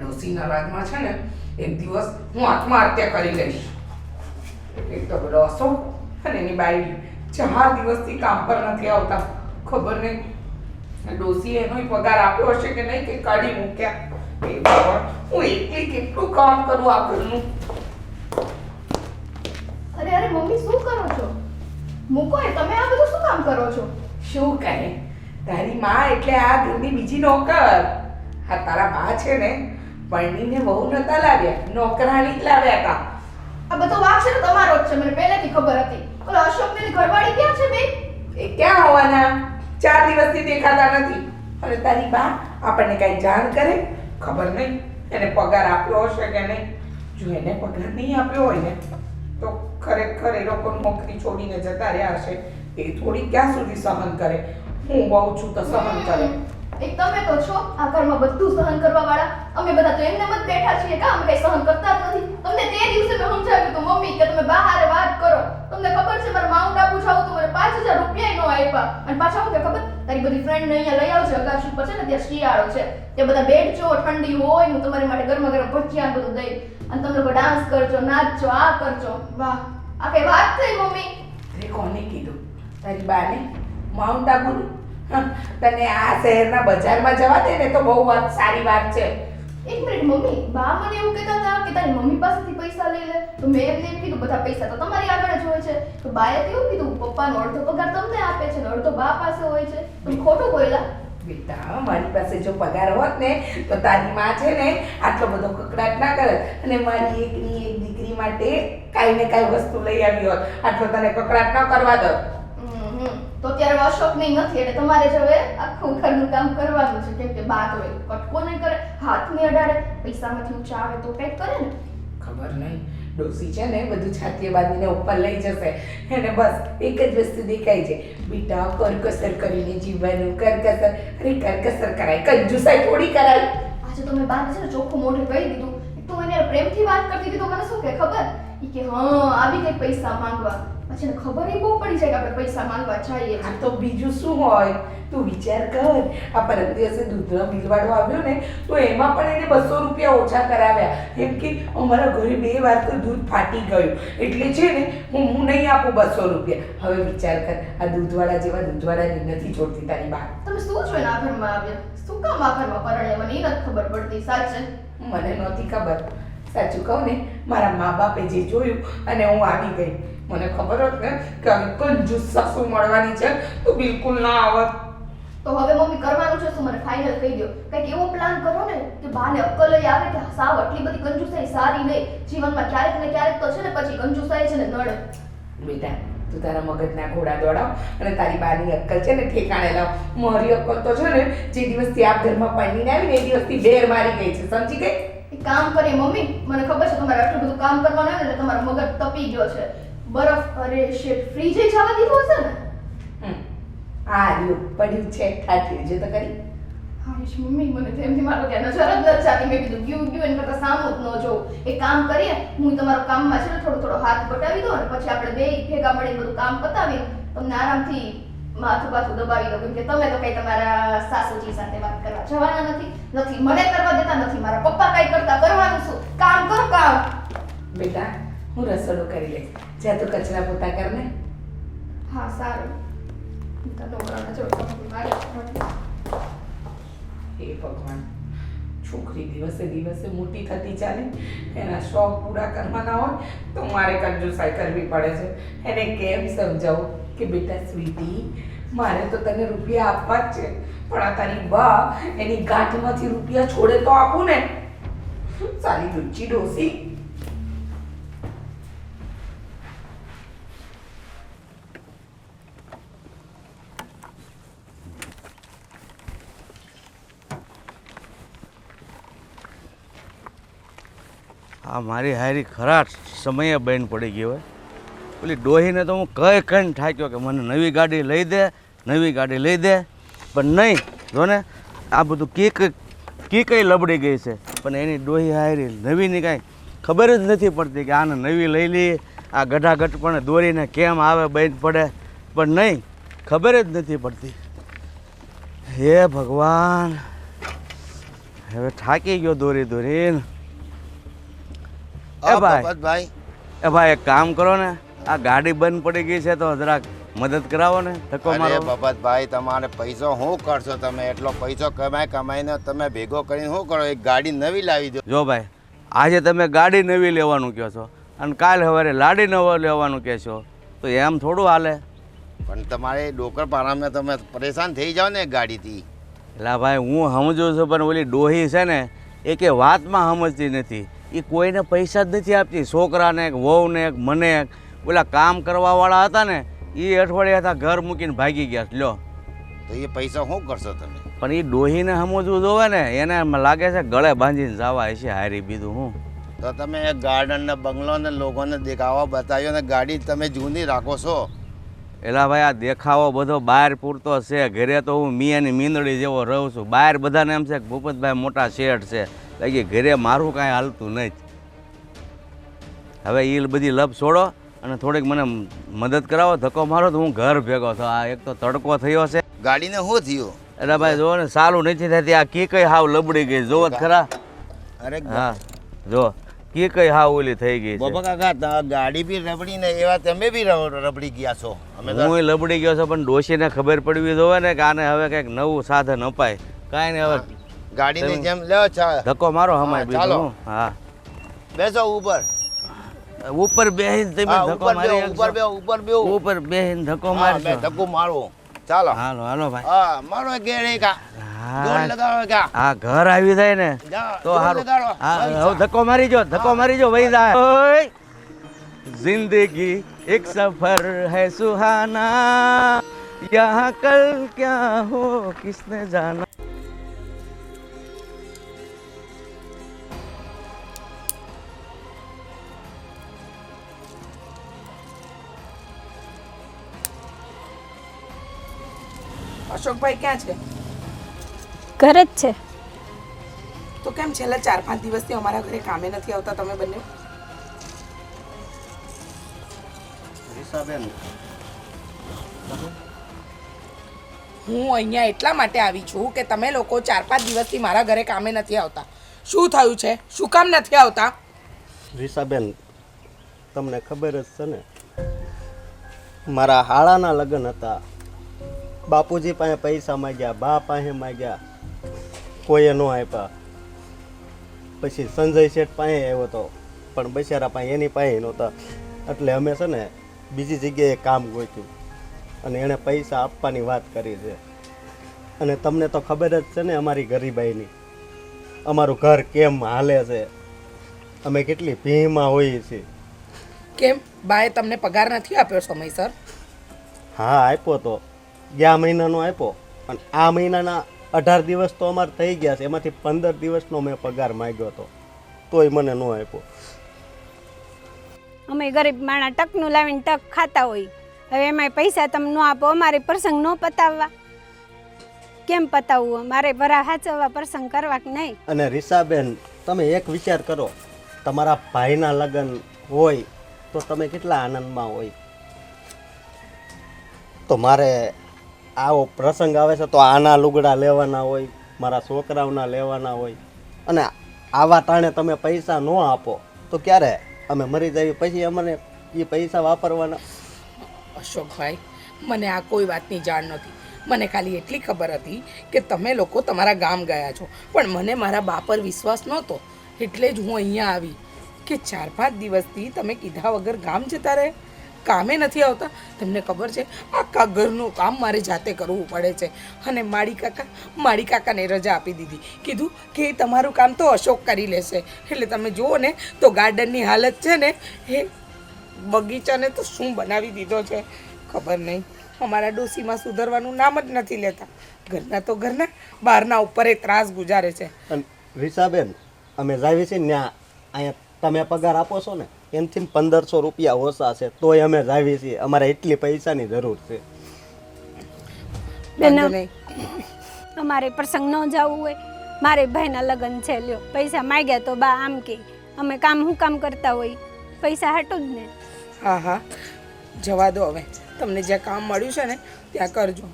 ડોસીના રાજમાં છે ને એક દિવસ હું આત્મહત્યા કરી લઈશ. એક તો પેલો અશોક અને એની બાઈ 4 દિવસથી કામ પર નથી આવતા. ખબર નહીં ડોસી એનો પગાર આપ્યો હશે કે નહીં, કે કાઢી મૂક્યા. એ ભગવાન, હું એકલી કેટલું કામ કરું આ ઘરનું. અરે મમ્મી શું કરો છો? મૂકો એ, તમે આ બધું શું કામ કરો છો? શું કહે તારી માં એટલે આ ઘરની બીજી નોકર. આ તારા બા છે ને પરણીને બહુ નતા લાવ્યા, નોકરાણી જ લાવ્યા હતા. આ બધો વાક છે ને તમારો જ છે, મને પહેલેથી ખબર હતી. ઓલો અશોકની ઘરવાળી ક્યાં છે બેન? એ ક્યાં હોવાના? 4 દિવસથી દેખાતા નથી. અને તારી બા આપણને કઈ જાણ કરે? ખબર નહીં એને પગાર આપ્યો હશે કે નહીં. જો એને પગાર નહીં આપ્યો હોય ને તો ખરેખર એ લોકો નોકરી છોડીને જતા રહ્યા હશે. એ થોડી ક્યાં સુધી સહન કરે? હું બહુ છું તો સહન કરે. એક તમે તો છો આ ઘરમાં બધું સહન કરવા વાળા. અમે બધા તો એમને મત બેઠા છીએ કે અમે કઈ સહન કરતા જ નથી. તમને તે દિવસે મેં સમજાવ્યું તો મમ્મી કે તમે બહાર વાત કરો. તમને ખબર છે મારે માઉન્ટ આબુ જાવ તો મને 5000 રૂપિયા નો આપ્યા. અને પાછા હું કે ખબર તારી બધી ફ્રેન્ડ ને અહીંયા લઈ આવજો, અગાશી પર છે ને ત્યાં શિયાળો છે, તે બધા બેઠજો, ઠંડી હોય હું તમારી માટે ગરમા ગરમ ભજીયા બધું દઈ અને તમે લોકો ડાન્સ કરજો, નાચજો, આ કરજો. વાહ, આ કઈ વાત થઈ મમ્મી? તે કોને કીધું? તારી બાને? માઉન્ટ આબુ? તને આ શહેરના બજારમાં જવા દે ને તો બહુ વાત સારી વાત છે. એક મિનિટ મમ્મી, બા મને એવું કહેતા હતા કે તારી મમ્મી પાસેથી પૈસા લઈ લે. તો મેં એમને એમ કીધું બધા પૈસા તો તમારી આગળ જ હોય છે. તો બાએ કેવું કીધું પપ્પાનો અડધો પગાર તમને આપે છે ને અડધો બા પાસે હોય છે. તમે ખોટું બોલ્યા. બેટા મારી પાસે જો પગાર હોત ને તો તારી માં છે ને આટલો બધો કકડાટ ના કરે અને મારી એકની એક દીકરી માટે કાંઈ ને કાંઈ વસ્તુ લઈ આવી હોત. આટલો તને કકડાટ ન કરવા દો. તો અત્યારે અશોક નહીં નથી એટલે તમારે જ હવે આખું ઘરનું કામ કરવાનું છે. કેમ કે બા તો કટકો નહીં કરે, હાથ નહીં અડાડે, પૈસામાંથી ઊંચા આવે તો કંઈક કરે ને. ખબર નહીં ડોસી છે ને બધું છાતીએ બાંધીને ઉપર લઈ જશે. એને બસ એક જ વસ્તુ દેખાય છે, બેટા કરકસર કરીને જીવવાનું. કરકસર? અરે કરકસર કરાય, કંજુસાઈ થોડી કરાય. આજે તો મેં બાને છે ને ચોખ્ખું મોઢે કહી દીધું. તું એને પ્રેમથી વાત કરતી હતી તો મને શું કે ખબર? ઈ કે હા આવી કઈ પૈસા માંગવા. પછી એને ખબર ય બહુ પડી જાય કે આપણે પૈસા માંગવા જઈએ. આ તો બીજું શું હોય? તું વિચાર કર, આ પરમ દિવસે દૂધનો બિલવાડો આવ્યો ને તો એમાં પણ એને 200 રૂપિયા ઓછા કરાવ્યા. એમ કે અમારા ઘરે 2 વાર તો દૂધ ફાટી ગયું એટલે છે ને હું નહીં આપું 200 રૂપિયા. હવે વિચાર કર, આ દૂધવાળા જેવા દૂધવાળાની નથી છોડતી તારી બા. તમે શું જોઈને આ ઘરમાં આવ્યા? શું કામ આ ઘરમાં પરણ્યા? મને એ નથી ખબર પડતી. સાચે મને નહોતી ખબર. સાચું કહું ને, મારા મા બાપે જે જોયું અને હું આવી ગઈ. મને ખબર હોત ને કે કંજૂસ સાસુ મળવાની છે તો બિલકુલ ના આવત. તો હવે મમ્મી કરવાનું છે શું? મને ફાઇનલ કહી દો. કંઈક એવો પ્લાન કરો ને કે બાને અક્કલ ય આવે કે સાવ આટલી બધી કંજુસાઈ સારી નહીં. જીવનમાં ક્યારેક ને ક્યારેક તો છે ને પછી કંજુસાઈ છે ને નડે. બેટા તું તારા મગજના ઘોડા દોડાવ અને તારી બાની અક્કલ છે ને ઠેકાણે લાવ. મારી અક્કલ તો છે ને જે દિવસથી આ ઘરમાં પરણીને આવી ને એ દિવસથી બેર મારી ગઈ છે, સમજી ગઈ? એક કામ કરીએ મમ્મી, મને ખબર છે તમારે આટલું બધું કામ કરવાનું હોય ને એટલે તમારો મગજ તપી ગયો છે. બરફ, અરે શેટ, ફ્રીજે જવા દીધું હશે ને? આ રહ્યું પડ્યું છે, ઠાઠ્યું છે તો કરી. હાશ મમ્મી, મને તો એમથી મારો ત્યાં નજર જ નથી જાતી. મેં કીધું ગયું એના કરતાં સામું જ ન જોઉં. એક કામ કરીએ, હું તમારો કામમાં છે ને થોડો હાથ બટાવી દઉં અને પછી આપણે બે ભેગા મળીને બધું કામ પતાવી તમને આરામથી માથું બાથું દબાવી દઉં. કેમ કે તમે તો કઈ તમારા સાસુજી સાથે વાત કરવા જવાના નથી મને કરવા દેતા, નથી મારા પપ્પા કઈ કરતા. કરવાનું શું? કામ કરો કામ. બેટા હું રસોડું કરી લઈશ, જ્યાં તું કચરા પોતા કર ને. હા સારું. હે ભગવાન, છોકરી દિવસે દિવસે મોટી થતી ચાલે, એના શોખ પૂરા કરવાના હોય તો મારે કંજુસાઈ કરવી પડે છે. એને કેમ સમજાવું કે બેટા સ્વીટી, મારે તો તને રૂપિયા આપવા જ છે, પણ આ તારી બા એની ગાંઠમાંથી રૂપિયા છોડે તો આપું ને. સારી લુચ્ચી ડોસી. આ મારી હારી ખરા સમયે બેન પડી ગઈ હોય. પેલી ડોહીને તો હું કહીને થાક્યો કે મને નવી ગાડી લઈ દે, નવી ગાડી લઈ દે, પણ નહીં. જો ને આ બધું કઈ લબડી ગઈ છે, પણ એની ડોહી હારી નવીની કાંઈ ખબર જ નથી પડતી કે આને નવી લઈ લઈએ. આ ગઢાગઢ પણ દોરીને કેમ આવે બેન પડે, પણ નહીં, ખબર જ નથી પડતી. હે ભગવાન, હવે થાકી ગયો દોરી દોરીને. એ ભાઈ, એ ભાઈ એક કામ કરો ને, આ ગાડી બંધ પડી ગઈ છે તો જરાક મદદ કરાવો ને, ધક્કો મારો. બબતભાઈ, તમારે પૈસો શું કરશો? તમે એટલો પૈસો કમાઈને તમે ભેગો કરીને શું કરો? એક ગાડી નવી લાવી દો. જો ભાઈ, આજે તમે ગાડી નવી લેવાનું કહો છો અને કાલ સવારે લાડી નવો લેવાનું કહેશો, તો એમ થોડું હાલે. પણ તમારે ડોકર પારામાં તમે પરેશાન થઈ જાઓ ને ગાડીથી. એટલે ભાઈ હું સમજુ છું, પણ ઓલી ડોહી છે ને એ કે વાતમાં સમજતી નથી. એ કોઈને પૈસા જ નથી આપતી. છોકરાને એક વહુને એક મને એક ઓલા કામ કરવાવાળા હતા ને એ અઠવાડિયા હતા ઘર મૂકીને ભાગી ગયા. લ્યો, તો એ પૈસા શું કરશો તમે? પણ એ ડોહીને સમજવું જોવે ને, એને લાગે છે ગળે બાંધીને જવા હશે હારી. બીજું હું તો તમે એક ગાર્ડન ને બંગલો ને લોકોને દેખાવા બતાવ્યો ને ગાડી તમે જૂની રાખો છો. એલા ભાઈ, આ દેખાવો બધો બહાર પૂરતો છે. ઘરે તો હું મિયાની મીંદડી જેવો રહું છું. બહાર બધાને એમ છે કે ભૂપતભાઈ મોટા શેઠ છે, બાકી ઘરે મારું કાંઈ હાલતું નથી. હવે એ બધી લપ છોડો અને થોડીક મને મદદ કરાવો, ધક્કો મારો તો હું ઘર ભેગો છું. આ એક તો તડકો થયો છે. ગાડીને શું થયું? એટલે ભાઈ જો ને, સારું નથી થતી. આ કઈ હાવ લબડી ગઈ, જોવો જ ખરા. અરે હા જો, કઈ હાવ ઓલી થઈ ગઈ છે. બાબા કાકા, ગાડી બી રબડી ને એવા તમે બી રબડી ગયા છો. અમે તો હું લબડી ગયો છું, પણ ડોશીને ખબર પડવી જોવે ને કે આને હવે કંઈક નવું સાધન અપાય. કાંઈ નહીં, હવે ગાડીની જેમ લ્યો ધક્કો મારો હમાય. હા, ચાલો. બીજું હા, બેસો ઉપર. ઉપર બેહીને તમે હા, ધક્કો ઉપર મારી બેહો, ઉપર બેહો, ઉપર બેહો. ઉપર બેહીને ધક્કો હા, બે મારશો. ધક્કો મારો. ચાલો. હાલો હાલો ભાઈ. હા, મારો ગેડે કા. જોર હા, લગાવો કા. આ ઘર આવી જાય ને જાઓ, તો જોર હારું. લગાડો. હા, પૈસા. હવે ધક્કો મારી જો, ધક્કો મારી જો, વહી જાય. ઓય, જિંદગી એક સફર है सुहाना, यहाँ कल क्या हो किसने जाना. અશોકભાઈ ક્યાં છે? ઘરે જ છે. તો કેમ છેલ્લા 4-5 દિવસથી અમારા ઘરે કામે નથી આવતા તમે બંને? રીસાબેન, હું અહીંયા એટલા માટે આવી છું કે તમે લોકો 4-5 દિવસથી મારા ઘરે કામે નથી આવતા. શું થયું છે? શું કામ નથી આવતા? રીસાબેન, તમને ખબર જ છે ને, મારા હાળાના લગ્ન હતા. બાપુજી પાસે પૈસા માગ્યા, બા પાસે માગ્યા, કોઈએ ન આપ્યા. પછી સંજય શેઠ પાસે આવ્યો હતો, પણ બિચારા પાસે એની પાસે નહોતા. એટલે અમે છે ને બીજી જગ્યાએ કામ ગોત્યું અને એણે પૈસા આપવાની વાત કરી છે. અને તમને તો ખબર જ છે ને અમારી ગરીબાઈની, અમારું ઘર કેમ હાલે છે, અમે કેટલી ભીમાં હોઈએ છીએ. કેમ બાએ તમને પગાર નથી આપ્યો સમયસર? હા, આપ્યો તો, ગયા મહિનાનો આપ્યો. અને આ મહિનાના 18 દિવસ તો અમારે થઈ ગયા છે. એમાંથી 15 દિવસનો મેં પગાર માંગ્યો હતો, તોય મને ન આપ્યો. અમે ગરીબ માણા ટકનું લાવીને ટક ખાતા હોય. હવે એમાંય પૈસા તમે ન આપો, અમારે પ્રસંગ ન પતાવવા. કેમ પતાવવું? અમારે ભરા હાચવવા પ્રસંગ કરવા કે નહીં? અને રીસાબેન, તમે એક વિચાર કરો, તમારા ભાઈના લગ્ન હોય તો તમે કેટલા આનંદમાં હોય. તો મારે આવો પ્રસંગ આવે છે તો આના લુગડા લેવાના હોય, મારા છોકરાઓના લેવાના હોય. અને આવા ટાણે તમે પૈસા ન આપો તો ક્યારે અમે મરી જઈએ, પછી અમને એ પૈસા વાપરવાના. અશોકભાઈ, મને આ કોઈ વાતની જાણ નહોતી. મને ખાલી એટલી ખબર હતી કે તમે લોકો તમારા ગામ ગયા છો, પણ મને મારા બા પર વિશ્વાસ નહોતો. એટલે જ હું અહીંયા આવી કે 4-5 દિવસથી તમે કીધા વગર ગામ જતા રહે, કામે નથી આવતા. તમને ખબર છે આખા ઘરનું કામ મારે જાતે કરવું પડે છે. અને માળી કાકાને રજા આપી દીધી. કીધું કે તમારું કામ તો અશોક કરી લેશે. એટલે તમે જુઓ ને તો ગાર્ડનની હાલત છે ને, એ બગીચાને તો શું બનાવી દીધો છે ખબર નહીં. અમારા ડોસીમાં સુધરવાનું નામ જ નથી લેતા. ઘરના તો ઘરના, બહારના ઉપર એ ત્રાસ ગુજારે છે. અને રીસાબેન, અમે જાવી છીએ ત્યાં અહીંયા તમે પગાર આપો છો ને એમથી 1500 રૂપિયા ઓછા છે તોય અમે જ આવી છીએ. અમારે એટલી પૈસાની જરૂર છે. બેન વાંધો નહીં. અમારે પ્રસંગ ન જવું હોય, મારે ભાઈના લગ્ન છે, લ્યો પૈસા માંગ્યા તો બા આમ કે અમે શું કામ કરતા હોય, પૈસા હાટું જ ને. હા હા, જવા દો હવે. તમને જ્યાં કામ મળ્યું છે ને ત્યાં કરજો.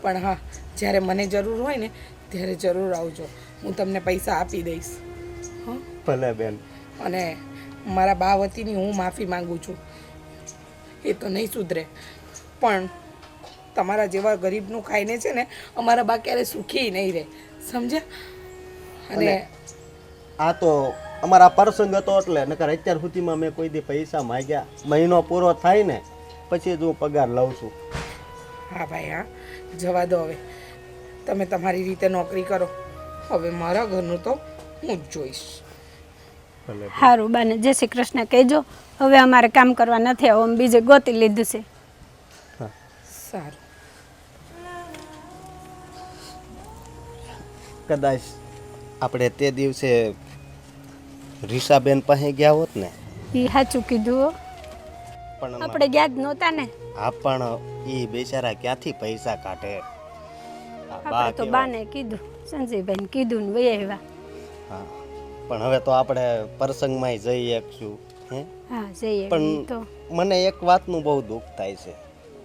પણ હા, જ્યારે મને જરૂર હોય ને ત્યારે જરૂર આવજો. હું તમને પૈસા આપી દઈશ. હં? ભલે બેન. અને મારા બા વતીની હું માફી માંગુ છું. એ તો નહીં સુધરે, પણ તમારા જેવા ગરીબનું ખાઈને છે ને અમારા બા ક્યારે સુખી નહીં રહે, સમજ્યા? અને આ તો અમારા પ્રસંગ હતો એટલે નકર અત્યાર સુધીમાં મેં કોઈ દી પૈસા માંગ્યા. મહિનો પૂરો થાય ને પછી જ હું પગાર લઉં છું. હા ભાઈ હા, જવા દો હવે. તમે તમારી રીતે નોકરી કરો. હવે મારા ઘરનું તો હું જ જોઈશ. સારું બાને જય શ્રી કૃષ્ણ કહેજો. હવે અમારે કામ કરવા નથી આવું, અમે બીજે ગોતી લીધું છે. સારું. કદાચ આપણે તે દિવસે રીસાબેન પાસે ગયા હોત ને. એ સાચું કીધું હો. પણ આપણે ગયા જ નહોતા ને. હા, પણ એ બેચારા ક્યાંથી પૈસા કાઢે. આ બા આપણે તો કેવા. બાને કીધું, સંજયભાઈને કીધું ને વહી આવ્યા. હા, પણ હવે તો આપણે પ્રસંગમાં જઈ શકશું. હે હા જઈએ. પણ તો મને એક વાતનું બહુ દુઃખ થાય છે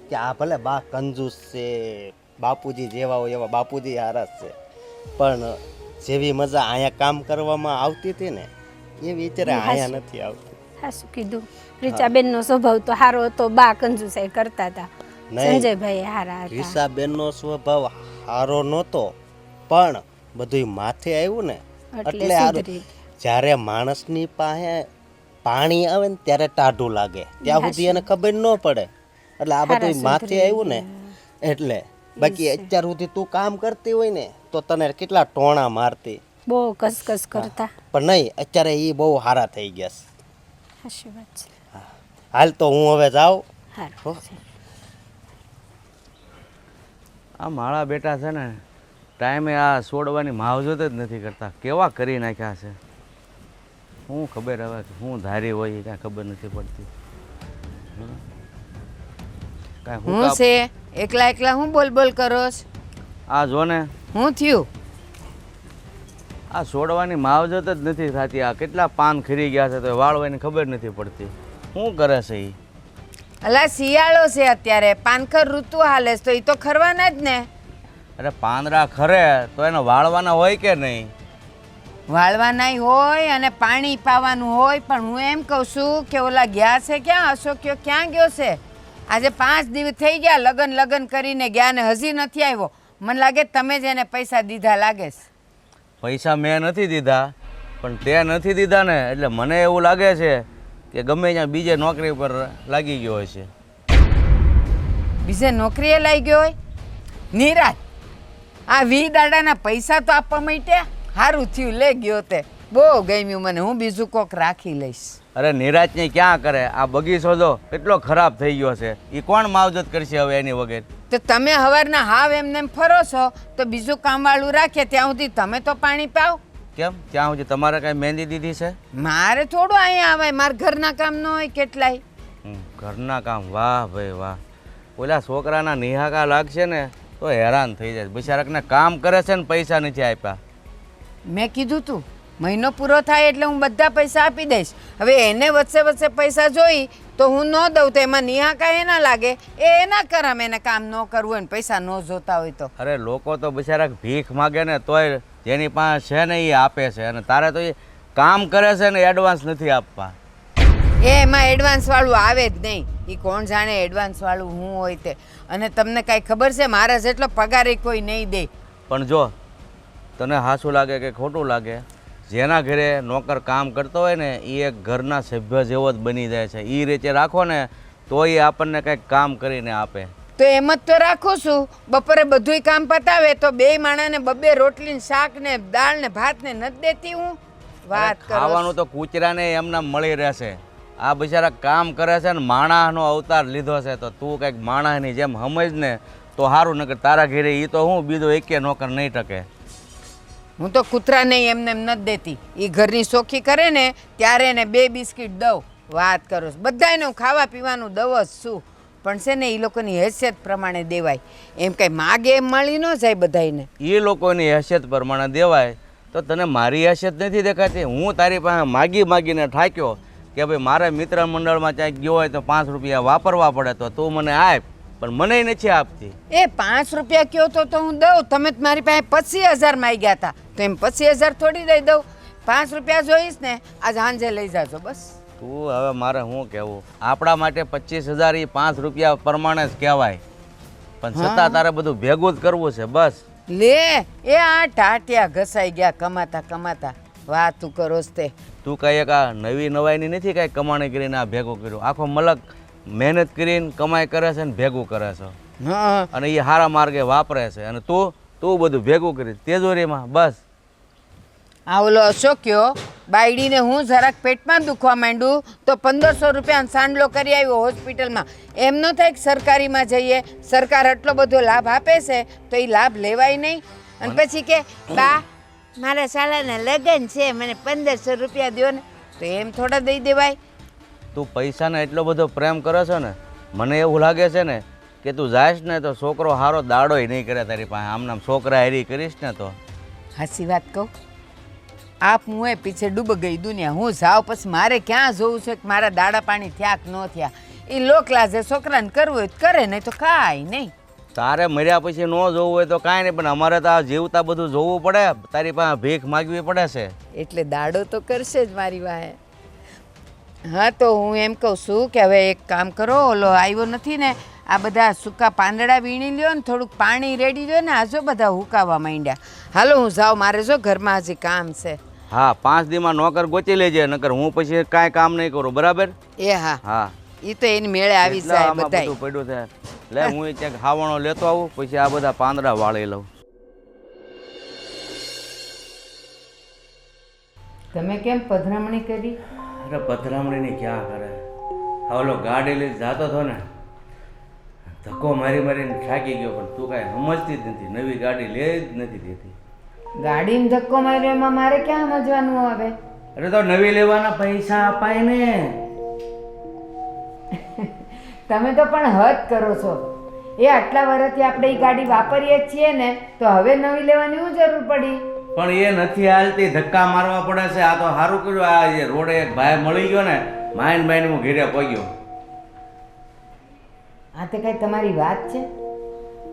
કે આ ભલે બા કંજૂસ છે, બાપુજી જેવા હોય એવા બાપુજી હારસ છે, પણ જેવી મજા અહીંયા કામ કરવામાં આવતી હતી ને એવી અત્યારે અહીંયા નથી આવતી. હા શું કીધું. રીચાબેનનો સ્વભાવ તો સારો હતો, બા કંજુસાઈ કરતા હતા. નહીં. સંજયભાઈ હારા હતા. રીસાબેનનો સ્વભાવ સારો નહોતો, પણ બધું માથે આવ્યું ને એટલે એટલે હારું. સુધરી. જ્યારે માણસની પાસે પાણી આવે ને ત્યારે ટાઢું લાગે, ત્યાં સુધી એને ખબર ન પડે. એટલે આ બધું હારા માથે સુધરી આવ્યું ને એટલે. બાકી અત્યાર સુધી તું કામ કરતી હોય ને તો તને કેટલા ટોણા મારતી, બહુ કસકસ કરતા. પણ નહીં, અત્યારે એ બહુ સારા થઈ ગયા છે. સાચી વાત છે. હાલ તો હું હવે જાઉં. સારું. આ મારા બેટા છે ને ટાઈમે આ છોડવાની માવજત જ નથી કરતા. કેવા કરી નાખ્યા છે, શું ખબર હવે હું ધારી હોય એ કાંઈ ખબર નથી પડતી. કાંઈ હું હું છે એકલા એકલા હું બોલ બોલ કરો છો? આ જો ને હું થયું? આ છોડવાની માવજત જ નથી થતી. આ કેટલા પાન ખરી ગયા છે તો વાળવાની ખબર નથી પડતી. શું કરે છે એ? અલા શિયાળો છે અત્યારે, પાનખર ઋતુ હાલે છે તો એ તો ખરવાના જ ને. અરે પાંદડા ખરે તો એને વાળવાના હોય કે નહીં? વાળવાનાય હોય અને પાણી પાવાનું હોય, પણ હું એમ કહું છું કે ઓલા ગયા છે ક્યાં? અશોક્યો ક્યાં ગયો છે? આજે 5 દિવસ થઈ ગયા લગન કરીને ગયા ને હજી નથી આવ્યો. મને લાગે તમે જ એને પૈસા દીધા લાગે છે. પૈસા મેં નથી દીધા, પણ તે નથી દીધા ને એટલે મને એવું લાગે છે કે ગમે ત્યાં બીજે નોકરી પર લાગી ગયો હશે. બીજે નોકરીએ લાગી ગયો હોય? નિરાજ, આ 20 દાડાના પૈસા તો આપવા માંડ્યા. સારું થયું લે ગયો તે, બહુ ગમ્યું મને. હું બીજું કોક રાખી લઈશ. અરે નિરાજને ક્યાં કરે? આ બગીચો જો કેટલો ખરાબ થઈ ગયો છે, એ કોણ માવજત કરશે હવે એની વગર? તો તમે હવારના હાવ એમને એમ ફરો છો તો બીજું કામવાળું રાખે ત્યાં સુધી તમે તો પાણી પાવ. કેમ ત્યાં સુધી તમારે કાંઈ મહેંદી દીધી છે? મારે થોડું અહીંયા આવે, મારા ઘરના કામ ન હોય કેટલાય. ઘરના કામ? વાહ ભાઈ વાહ. ઓલા છોકરાના નિહાકા લાગશે ને તો હેરાન થઈ જાય. બિચારાકને કામ કરે છે ને પૈસા નથી આપ્યા. મેં કીધું તું મહિનો પૂરો થાય એટલે હું બધા પૈસા આપી દઈશ. હવે એને વચ્ચે વચ્ચે પૈસા જોઈ તો હું ન દઉં તો એમાં નિહાકા એના લાગે, એ એના કરમ. એને કામ ન કરવું હોય ને પૈસા ન જોતા હોય તો. અરે લોકો તો બિચારા ભીખ માગે ને તોય જેની પાસે છે ને એ આપે છે, અને તારે તો એ કામ કરે છે ને એડવાન્સ નથી આપવા. એમાં એડવાન્સ વાળું આવે જ નહીં. એ કોણ જાણે એડવાન્સ વાળું હું હોય તે. અને તમને કાંઈ ખબર છે મારા જેટલો પગાર એ કોઈ નહીં દે. પણ જો તને હાસું લાગે કે ખોટું લાગે, જેના ઘરે નોકર કામ કરતો હોય ને એ એક ઘરના સભ્ય જેવો જ બની જાય છે. એ રીતે રાખો ને તો એ આપણને કંઈક કામ કરીને આપે. તો એમ જ તો રાખું છું. બપોરે બધુંય કામ પતાવે તો 2 માણાને 2 રોટલી ને શાક ને દાળ ને ભાત ને નથી દેતી હું. વાત કરો. ખાવાનું તો કૂતરાને એમના મળી રહેશે. આ બિચારા કામ કરે છે ને માણસનો અવતાર લીધો છે, તો તું કંઈક માણસની જેમ સમજ ને તો સારું. નકર તારા ઘરે એ તો હું બીજો એકે નોકર નહીં ટકે. હું તો કૂતરાને એમને એમ નથી દેતી. એ ઘરની સોખી કરે ને ત્યારે એને 2 બિસ્કિટ દઉં. વાત કરો છો. બધાને હું ખાવા પીવાનું દઉં જ છું, પણ છે ને એ લોકોની હેસિયત પ્રમાણે દેવાય. એમ કંઈ માગે એમ મળી ન જાય બધાને. એ લોકોની હેસિયત પ્રમાણે દેવાય તો તને મારી હેસિયત નથી દેખાતી? હું તારી પાસે માગી માગીને થાક્યો કે ભાઈ મારા મિત્ર મંડળમાં ક્યાંક ગયો હોય તો 5 રૂપિયા વાપરવા પડે તો તું મને આપ, પણ મને નથી આપતી. એ 5 રૂપિયા કયો તો હું દઉં. તમે જ મારી પાસે 25,000 માંગ્યા હતા, તો એમ 25,000 થોડી દઈ દઉં. 5 રૂપિયા જોઈશ ને આજ સાંજે લઈ જાજો બસ. તું હવે મારે શું કહેવું? આપણા માટે 25,000 એ 5 રૂપિયા પ્રમાણે જ કહેવાય, પણ છતાં તારે બધું ભેગું જ કરવું છે બસ. લે એ આ ટાટિયા ઘસાઈ ગયા કમાતા કમાતા. વાતું કરો તે. તું કાંઈ એક આ નવી નવાઈની નથી કાંઈ કમાણી કરીને આ ભેગું કર્યું. આખો મલક મહેનત કરીને કમાઈ કરે છે ને ભેગું કરે છે, હા, અને એ સારા માર્ગે વાપરે છે, અને તું બધું ભેગું કરી તિજોરીમાં બસ. આ ઓલો અશોક્યો બાયડીને હું જરાક પેટમાં દુખવા માંડું તો 1500 રૂપિયાનો સાંડલો કરી આવ્યો હોસ્પિટલમાં. એમ ન થાય કે સરકારીમાં જઈએ, સરકાર આટલો બધો લાભ આપે છે તો એ લાભ લેવાય નહીં. અને પછી કે બા મારા શાળાના લગ્ન છે, મને 1500 રૂપિયા દો ને. તો એમ થોડા દઈ દેવાય? તું પૈસાને એટલો બધો પ્રેમ કરે છે ને, મને એવું લાગે છે ને કે તું જાઈશ ને તો છોકરો હારો દાડોય નહીં કરે તારી પાસે. આમનામ છોકરા હેરી કરીશ ને તો. હાસી વાત કહું, આપ હું એ પીછે ડૂબ ગઈ દુનિયા. હું જાઉં પછી મારે ક્યાં જોવું છે કે મારા દાડા પાણી થયા કે ન થયા. એ લોકલાજે છોકરાને કરવું હોય તો કરે, નહીં તો કાંઈ નહીં. તારે મર્યા પછી ન જોવું હોય તો કાંઈ નહીં, પણ અમારે તો આ જીવતા બધું જોવું પડે. તારી પાસે ભીખ માગવી પડે છે. એટલે દાડો તો કરશે જ મારી વાહે. હા, તો હું એમ કહું છું કે હવે એક કામ કરો, ઓલો આવ્યો નથી ને, આ બધા સૂકા પાંદડા વીણી લ્યો ને થોડુંક પાણી રેડી લ્યો ને. આજો બધા હુકાવા માંડ્યા. હાલો હું જાઉં, મારે જો ઘરમાં હજી કામ છે. હા, 5 દીમાં નોકર ગોતી લેજે, નકર હું પછી કાંઈ કામ નહીં કરું, બરાબર? એ હા હા, એ તો એની મેળે આવી એટલે જાય આમાં બધાય. બધું પડ્યું છે. લે હું ક્યાંક ખાવાનો લેતો આવું, પછી આ બધા પાંદડા વાળી લઉં. તમે કેમ પધરામણી કરી? અરે પધરામણીની ક્યાં કરે. હા, ઓલો ગાડી લઈને જતો હતો ને, ધક્કો મારી મારીને થાકી ગયો, પણ તું કાંઈ સમજતી જ નથી. નવી ગાડી લે જ નથી દેતી. ગાડીમાં ધક્કો માર્યો એમાં મારે ક્યાં સમજવાનું આવે? અરે તો નવી લેવાના પૈસા અપાય ને. તમે તો પણ હદ કરો છો. એ આટલા વર્ષથી આપણે એ ગાડી વાપરીએ જ છીએ ને, તો હવે નવી લેવાની શું જરૂર પડી? પણ એ નથી હાલતી, ધક્કા મારવા પડે છે. આ તો સારું કર્યું, આ જે રોડે એક ભાઈ મળી ગયો ને, માઇન્ડ હું ઘેરે પગ્યો. આ તે કઈ તમારી વાત છે?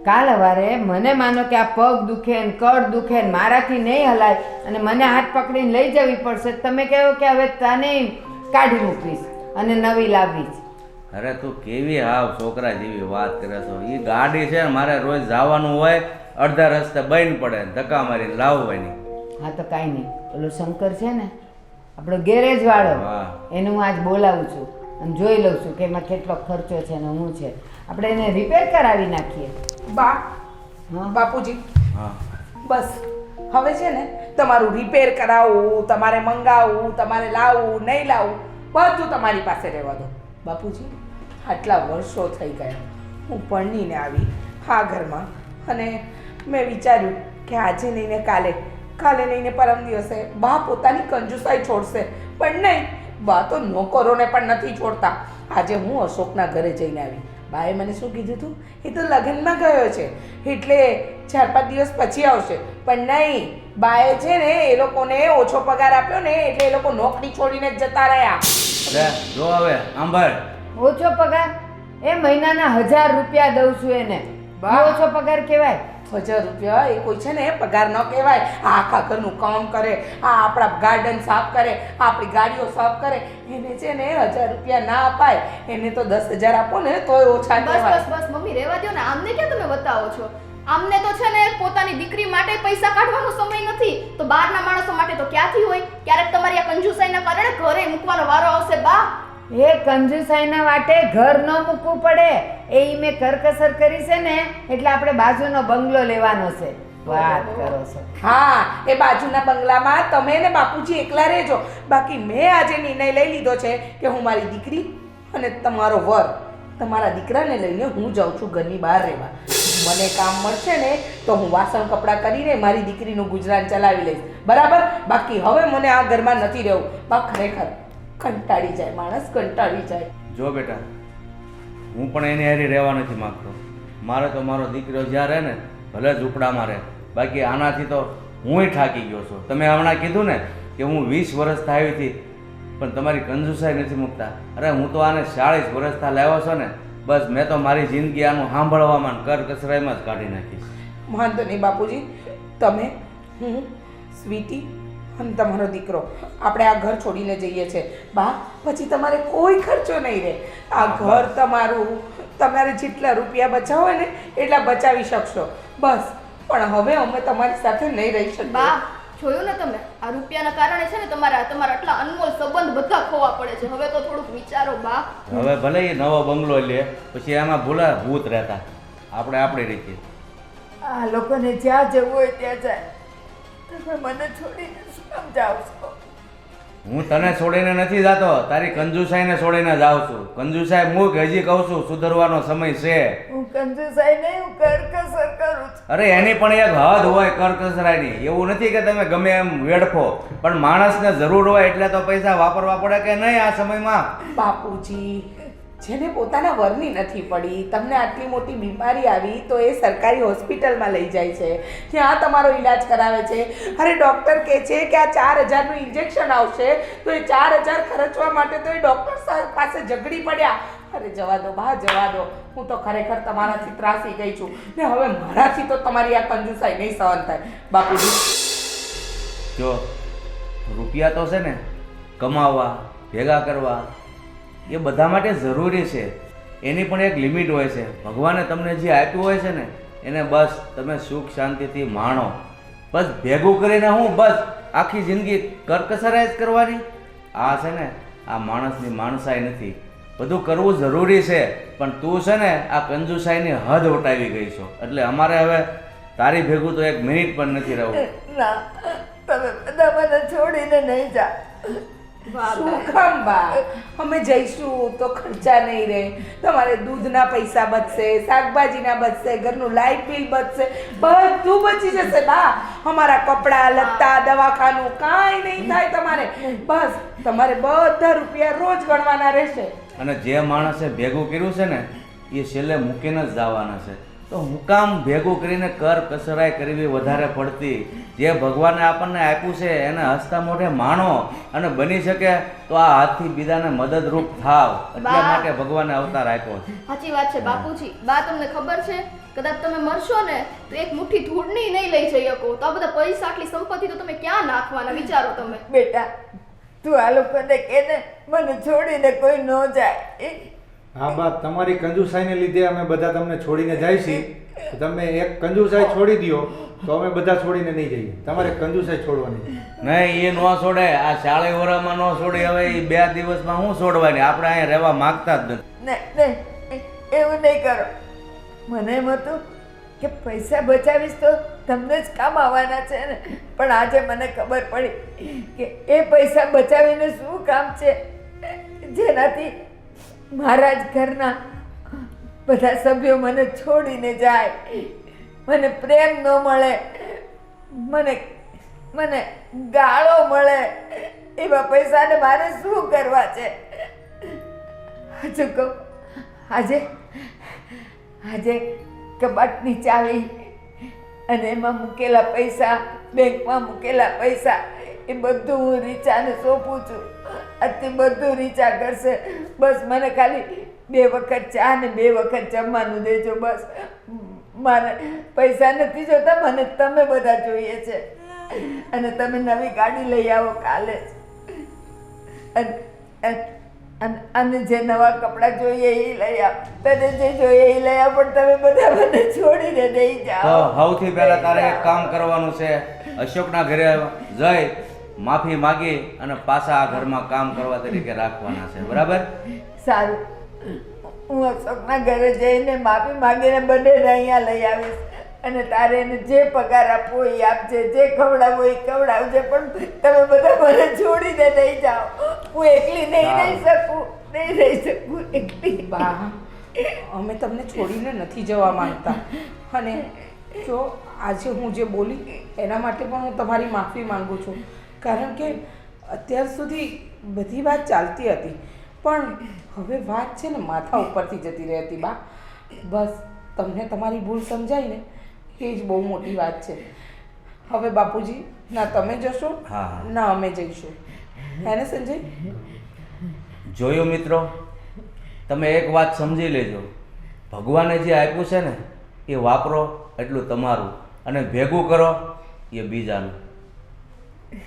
કાલ સવારે મને માનો કે આ પગ દુખે ને કળ દુખે ને મારાથી નહીં હલાય અને મને હાથ પકડીને લઈ જવી પડશે. તમે કહો કે હવે તને કાઢી મૂકીશ અને નવી લાવીશ. અરે તું કેવી હાવ છોકરા જેવી વાત કરે છો. એ ગાડી છે ને, મારે રોજ જવાનું હોય, અડધા રસ્તે બંધ પડે, ધક્કા મારીને લાવવાની. હા તો કાંઈ નહીં, ઓલો શંકર છે ને આપણો ગેરેજ વાળો, હા, એને હું આજ બોલાવું છું અને જોઈ લઉં છું કે એમાં કેટલો ખર્ચો છે ને શું છે. આપણે એને રિપેર કરાવી નાખીએ. બા હા બાપુજી, હા, બસ હવે છે ને તમારું રિપેર કરાવવું, તમારે મંગાવવું, તમારે લાવવું નહીં લાવવું, બધું તમારી પાસે રહેવા દો. બાપુજી, આટલા વર્ષો થઈ ગયા હું પરણીને આવી આ ઘરમાં, અને મેં વિચાર્યું કે આજે નહીં ને કાલે, કાલે નહીં ને પરમ દિવસે બા પોતાની કંજુસાઈ છોડશે, પણ નહીં, બા તો નોકરોને પણ નથી છોડતા. આજે હું અશોકના ઘરે જઈને આવી. બાએ મને શું કીધું હતું? એ તો લગ્નમાં ગયો છે એટલે 4-5 દિવસ પછી આવશે, પણ નહીં, બાએ છે ને એ લોકોને ઓછો પગાર આપ્યો ને એટલે એ લોકો નોકરી છોડીને જ જતા રહ્યા. અરે જો હવે આંભળ. ઓછો પગાર? એ મહિનાના 1000 રૂપિયા દઉં છું એને. બા. ઓછો પગાર કહેવાય? 1000 રૂપિયા એ કોઈ છે ને પગાર ન કહેવાય. આ આખા ઘરનું કામ કરે, આ આપણા ગાર્ડન સાફ કરે, આપણી ગાડીઓ સાફ કરે, એને છે ને 1000 રૂપિયા ના અપાય. એને તો 10,000 આપો ને તોય ઓછા બસ કહેવાય. બસ બસ મમ્મી રહેવા દો ને. આમને ક્યાં તમે બતાવો છો? આમને તો છે ને પોતાની દીકરી માટે પૈસા કાઢવાનો સમય નથી, તો બહારના માણસો માટે તો ક્યાંથી હોય? ક્યારેક તમારી આ કંજુસાઈના કારણે ઘરે મૂકવાનો વારો આવશે. બા એ કંજુસાઈના વાટે ઘર ન મૂકવું પડે. એ મેં કરકસર કરી છે ને એટલે આપણે બાજુનો બંગલો લેવાનો છે. વાત કરો છો? હા, એ બાજુના બંગલામાં તમે ને બાપુજી એકલા રહેજો. બાકી મેં આજે નિર્ણય લઈ લીધો છે કે હું મારી દીકરી અને તમારો વર, તમારા દીકરાને લઈને હું જાઉં છું ઘરની બહાર રહેવા. મને કામ મળશે ને તો હું વાસણ કપડાં કરીને મારી દીકરીનું ગુજરાન ચલાવી લઈશ, બરાબર? બાકી હવે મને આ ઘરમાં નથી રહેવું. બા ખરેખર કંટાળી જાય માણસ, કંટાળી જાય. જો બેટા, હું પણ એની હારી રહેવા નથી માગતો. મારે તો મારો દીકરો જ્યાં રહે ને ભલે ઝૂંપડામાં રહે, બાકી આનાથી તો હુંય થાકી ગયો છું. તમે હમણાં કીધું ને કે હું 20 વર્ષ થાય હતી પણ તમારી કંજુસાઈ નથી મૂકતા. અરે હું તો આને 40 વર્ષથી લાવ્યો છો ને, બસ મેં તો મારી જિંદગી આનું સાંભળવામાં કર કસરાઈમાં જ કાઢી નાખીશ. વાંધો નહીં બાપુજી, તમે, હું, સ્વીટી અને તમારો દીકરો આપણે આ ઘર છોડીને જઈએ છીએ. બા પછી તમારે કોઈ ખર્ચો નહીં રહે. આ ઘર તમારું, તમારે જેટલા રૂપિયા બચાવો હોય ને એટલા બચાવી શકશો, બસ. પણ હવે અમે તમારી સાથે નહીં રહી શકીએ. બા જોયું ને તમે, આ રૂપિયાના કારણે છે ને તમારા આટલા અનમોલ સંબંધ બધા ખોવા પડે છે. હવે તો થોડુંક વિચારો બા. હવે ભલે એ નવો બંગલો લે, પછી એમાં ભૂલા ભૂત રહેતા, આપણે આપણી રીતે. આ લોકોને જ્યાં જવું હોય ત્યાં જાય, તમે મને છોડીને શું કામ જાઓ છો? હું તને છોડીને નથી જાતો, તારી કંજુસાઈને છોડીને જાઉં છું. કંજુસાઈ મૂક, હજી કહું છું સુધરવાનો સમય છે. હું કંજુસાઈ નહીં, હું કરકસર કરું છું. અરે એની પણ એક હદ હોય કરકસરાની. એવું નથી કે તમે ગમે એમ વેડફો, પણ માણસને જરૂર હોય એટલે તો પૈસા વાપરવા પડે કે નહીં આ સમયમાં? બાપુજી, જેને પોતાના વરની નથી પડી, તમને આટલી મોટી બીમારી આવી તો એ સરકારી હોસ્પિટલમાં લઈ જાય છે, ત્યાં તમારો ઈલાજ કરાવે છે. અરે ડૉક્ટર કહે છે કે આ 4000નું ઇન્જેક્શન આવશે, તો એ 4000 ખર્ચવા માટે તો એ ડૉક્ટર પાસે ઝઘડી પડ્યા. અરે જવા દો બા, જવા દો. હું તો ખરેખર તમારાથી ત્રાસી ગઈ છું ને હવે મારાથી તો તમારી આ કંજુસાઈ નહીં સહન થાય. બાપુજી જો રૂપિયા તો છે ને કમાવા, ભેગા કરવા, એ બધા માટે જરૂરી છે. એની પણ એક લિમિટ હોય છે. ભગવાને તમને જે આપ્યું હોય છે ને એને બસ તમે સુખ શાંતિથી માણો. બસ ભેગું કરીને હું બસ આખી જિંદગી કરકસરાઈ જ કરવાની? આ છે ને આ માણસની માણસાઈ નથી. બધું કરવું જરૂરી છે, પણ તું છે ને આ કંજુસાઈની હદ વટાવી ગઈ છો. એટલે અમારે હવે તારી ભેગું તો એક મિનિટ પણ નથી રહેવું. ના, તમે બધા મને છોડીને નહીં જા. શું કામ બા? અમે જઈશું તો ખર્ચા નહીં રહે, તમારે દૂધના પૈસા બચશે, શાકભાજીના બચશે, ઘરનું લાઇટ બિલ બચશે, બધું બચી જશે બા. અમારા કપડાં લત્તા દવાખાનું કાંઈ નહીં થાય તમારે. બસ તમારે બધા રૂપિયા રોજ ગણવાના રહેશે. અને જે માણસે ભેગું કર્યું છે ને એ છેલ્લે મૂકીને જ જવાના છે. તો હું કામ ભેગું કરીને કર કસરાઈ કરવી વધારે પડતી? જે ભગવાને આપણને આપ્યું છે એને હસતા મોઢે માણો, અને બની શકે તો આ હાથથી બીજાને મદદરૂપ થાવ. એટલા માટે ભગવાને અવતાર આપ્યો છે. સાચી વાત છે બાપુજી. બા તમને ખબર છે, કદાચ તમે મરશો ને તો એક મુઠ્ઠી ધૂળની નહીં લઈ જઈ શકો. તો આ બધા પૈસા, આટલી સંપત્તિ તો તમે ક્યાં નાખવાના? વિચારો તમે. બેટા, તું આ લોકોને કહે ને મને છોડીને કોઈ ન જાય. હા બા, તમારી કંજુસાઈને લીધે અમે બધા તમને છોડીને જાય છીએ. તમે એક કંજુસાઈ છોડી દો તો અમે બધા છોડીને નહીં જઈએ. તમારે કંજુસાઈ છોડવાની નહીં, એ ન છોડે. આ 40 વર્ષમાં ન છોડી, હવે એ 2 દિવસમાં હું છોડવાની? આપણે અહીંયા રહેવા માંગતા જ નથી. નહીં, એવું નહીં કરો. મને એમ હતું કે પૈસા બચાવીશ તો તમને જ કામ આવવાના છે ને, પણ આજે મને ખબર પડી કે એ પૈસા બચાવીને શું કામ છે, જેનાથી મારા જ ઘરના બધા સભ્યો મને છોડીને જાય, મને પ્રેમ ન મળે, મને ગાળો મળે. એવા પૈસાને મારે શું કરવા છે? હજુ કહું, આજે કબાટની ચાવી અને એમાં મૂકેલા પૈસા, બેંકમાં મૂકેલા પૈસા, એ બધું હું રીચાને સોંપું છું. આજથી બધું રીચા કરશે. બસ મને ખાલી 2 વખત ચા ને 2 વખત જમવાનું દેજો. બસ મારે પૈસા નથી જોતા, મને તમે બધા જોઈએ છે. અને તમે નવી ગાડી લઈ આવો કાલે જ. અને જે નવા કપડાં જોઈએ એ લઈ આવ, તને જે જોઈએ એ લઈ આવ, પણ તમે બધા મને છોડીને નહીં તો જાઓ. સૌથી પહેલા તારે એક કામ કરવાનું છે. અશોકના ઘરે જઈ માફી માગી અને પાછા આ ઘરમાં કામ કરવા તરીકે રાખવાના છે, બરાબર? સારું, હું અશોકના ઘરે જઈને માફી માગીને બંનેને અહીંયા લઈ આવીશ. અને તારે એને જે પગાર આપવો એ આપજે, જે ખવડાવવો એ ખવડાવજે, પણ તમે બધા મને છોડીને નહીં જાઓ. હું એકલી નહીં રહી શકું, નહીં રહી શકું એકલી. બા, અમે તમને છોડીને નથી જવા માંગતા અને જો આજે હું જે બોલી એના માટે પણ હું તમારી માફી માંગુ છું, કારણ કે અત્યાર સુધી બધી વાત ચાલતી હતી પણ હવે વાત છે ને માથા ઉપરથી જતી રહી હતી. બા, બસ તમને તમારી ભૂલ સમજાય ને એ જ બહુ મોટી વાત છે. હવે બાપુજી, ના તમે જશો હા. ના અમે જઈશું, હે ને સંજય? જોયું મિત્રો, તમે એક વાત સમજી લેજો, ભગવાને જે આપ્યું છે ને એ વાપરો એટલું તમારું અને ભેગું કરો એ બીજાનું.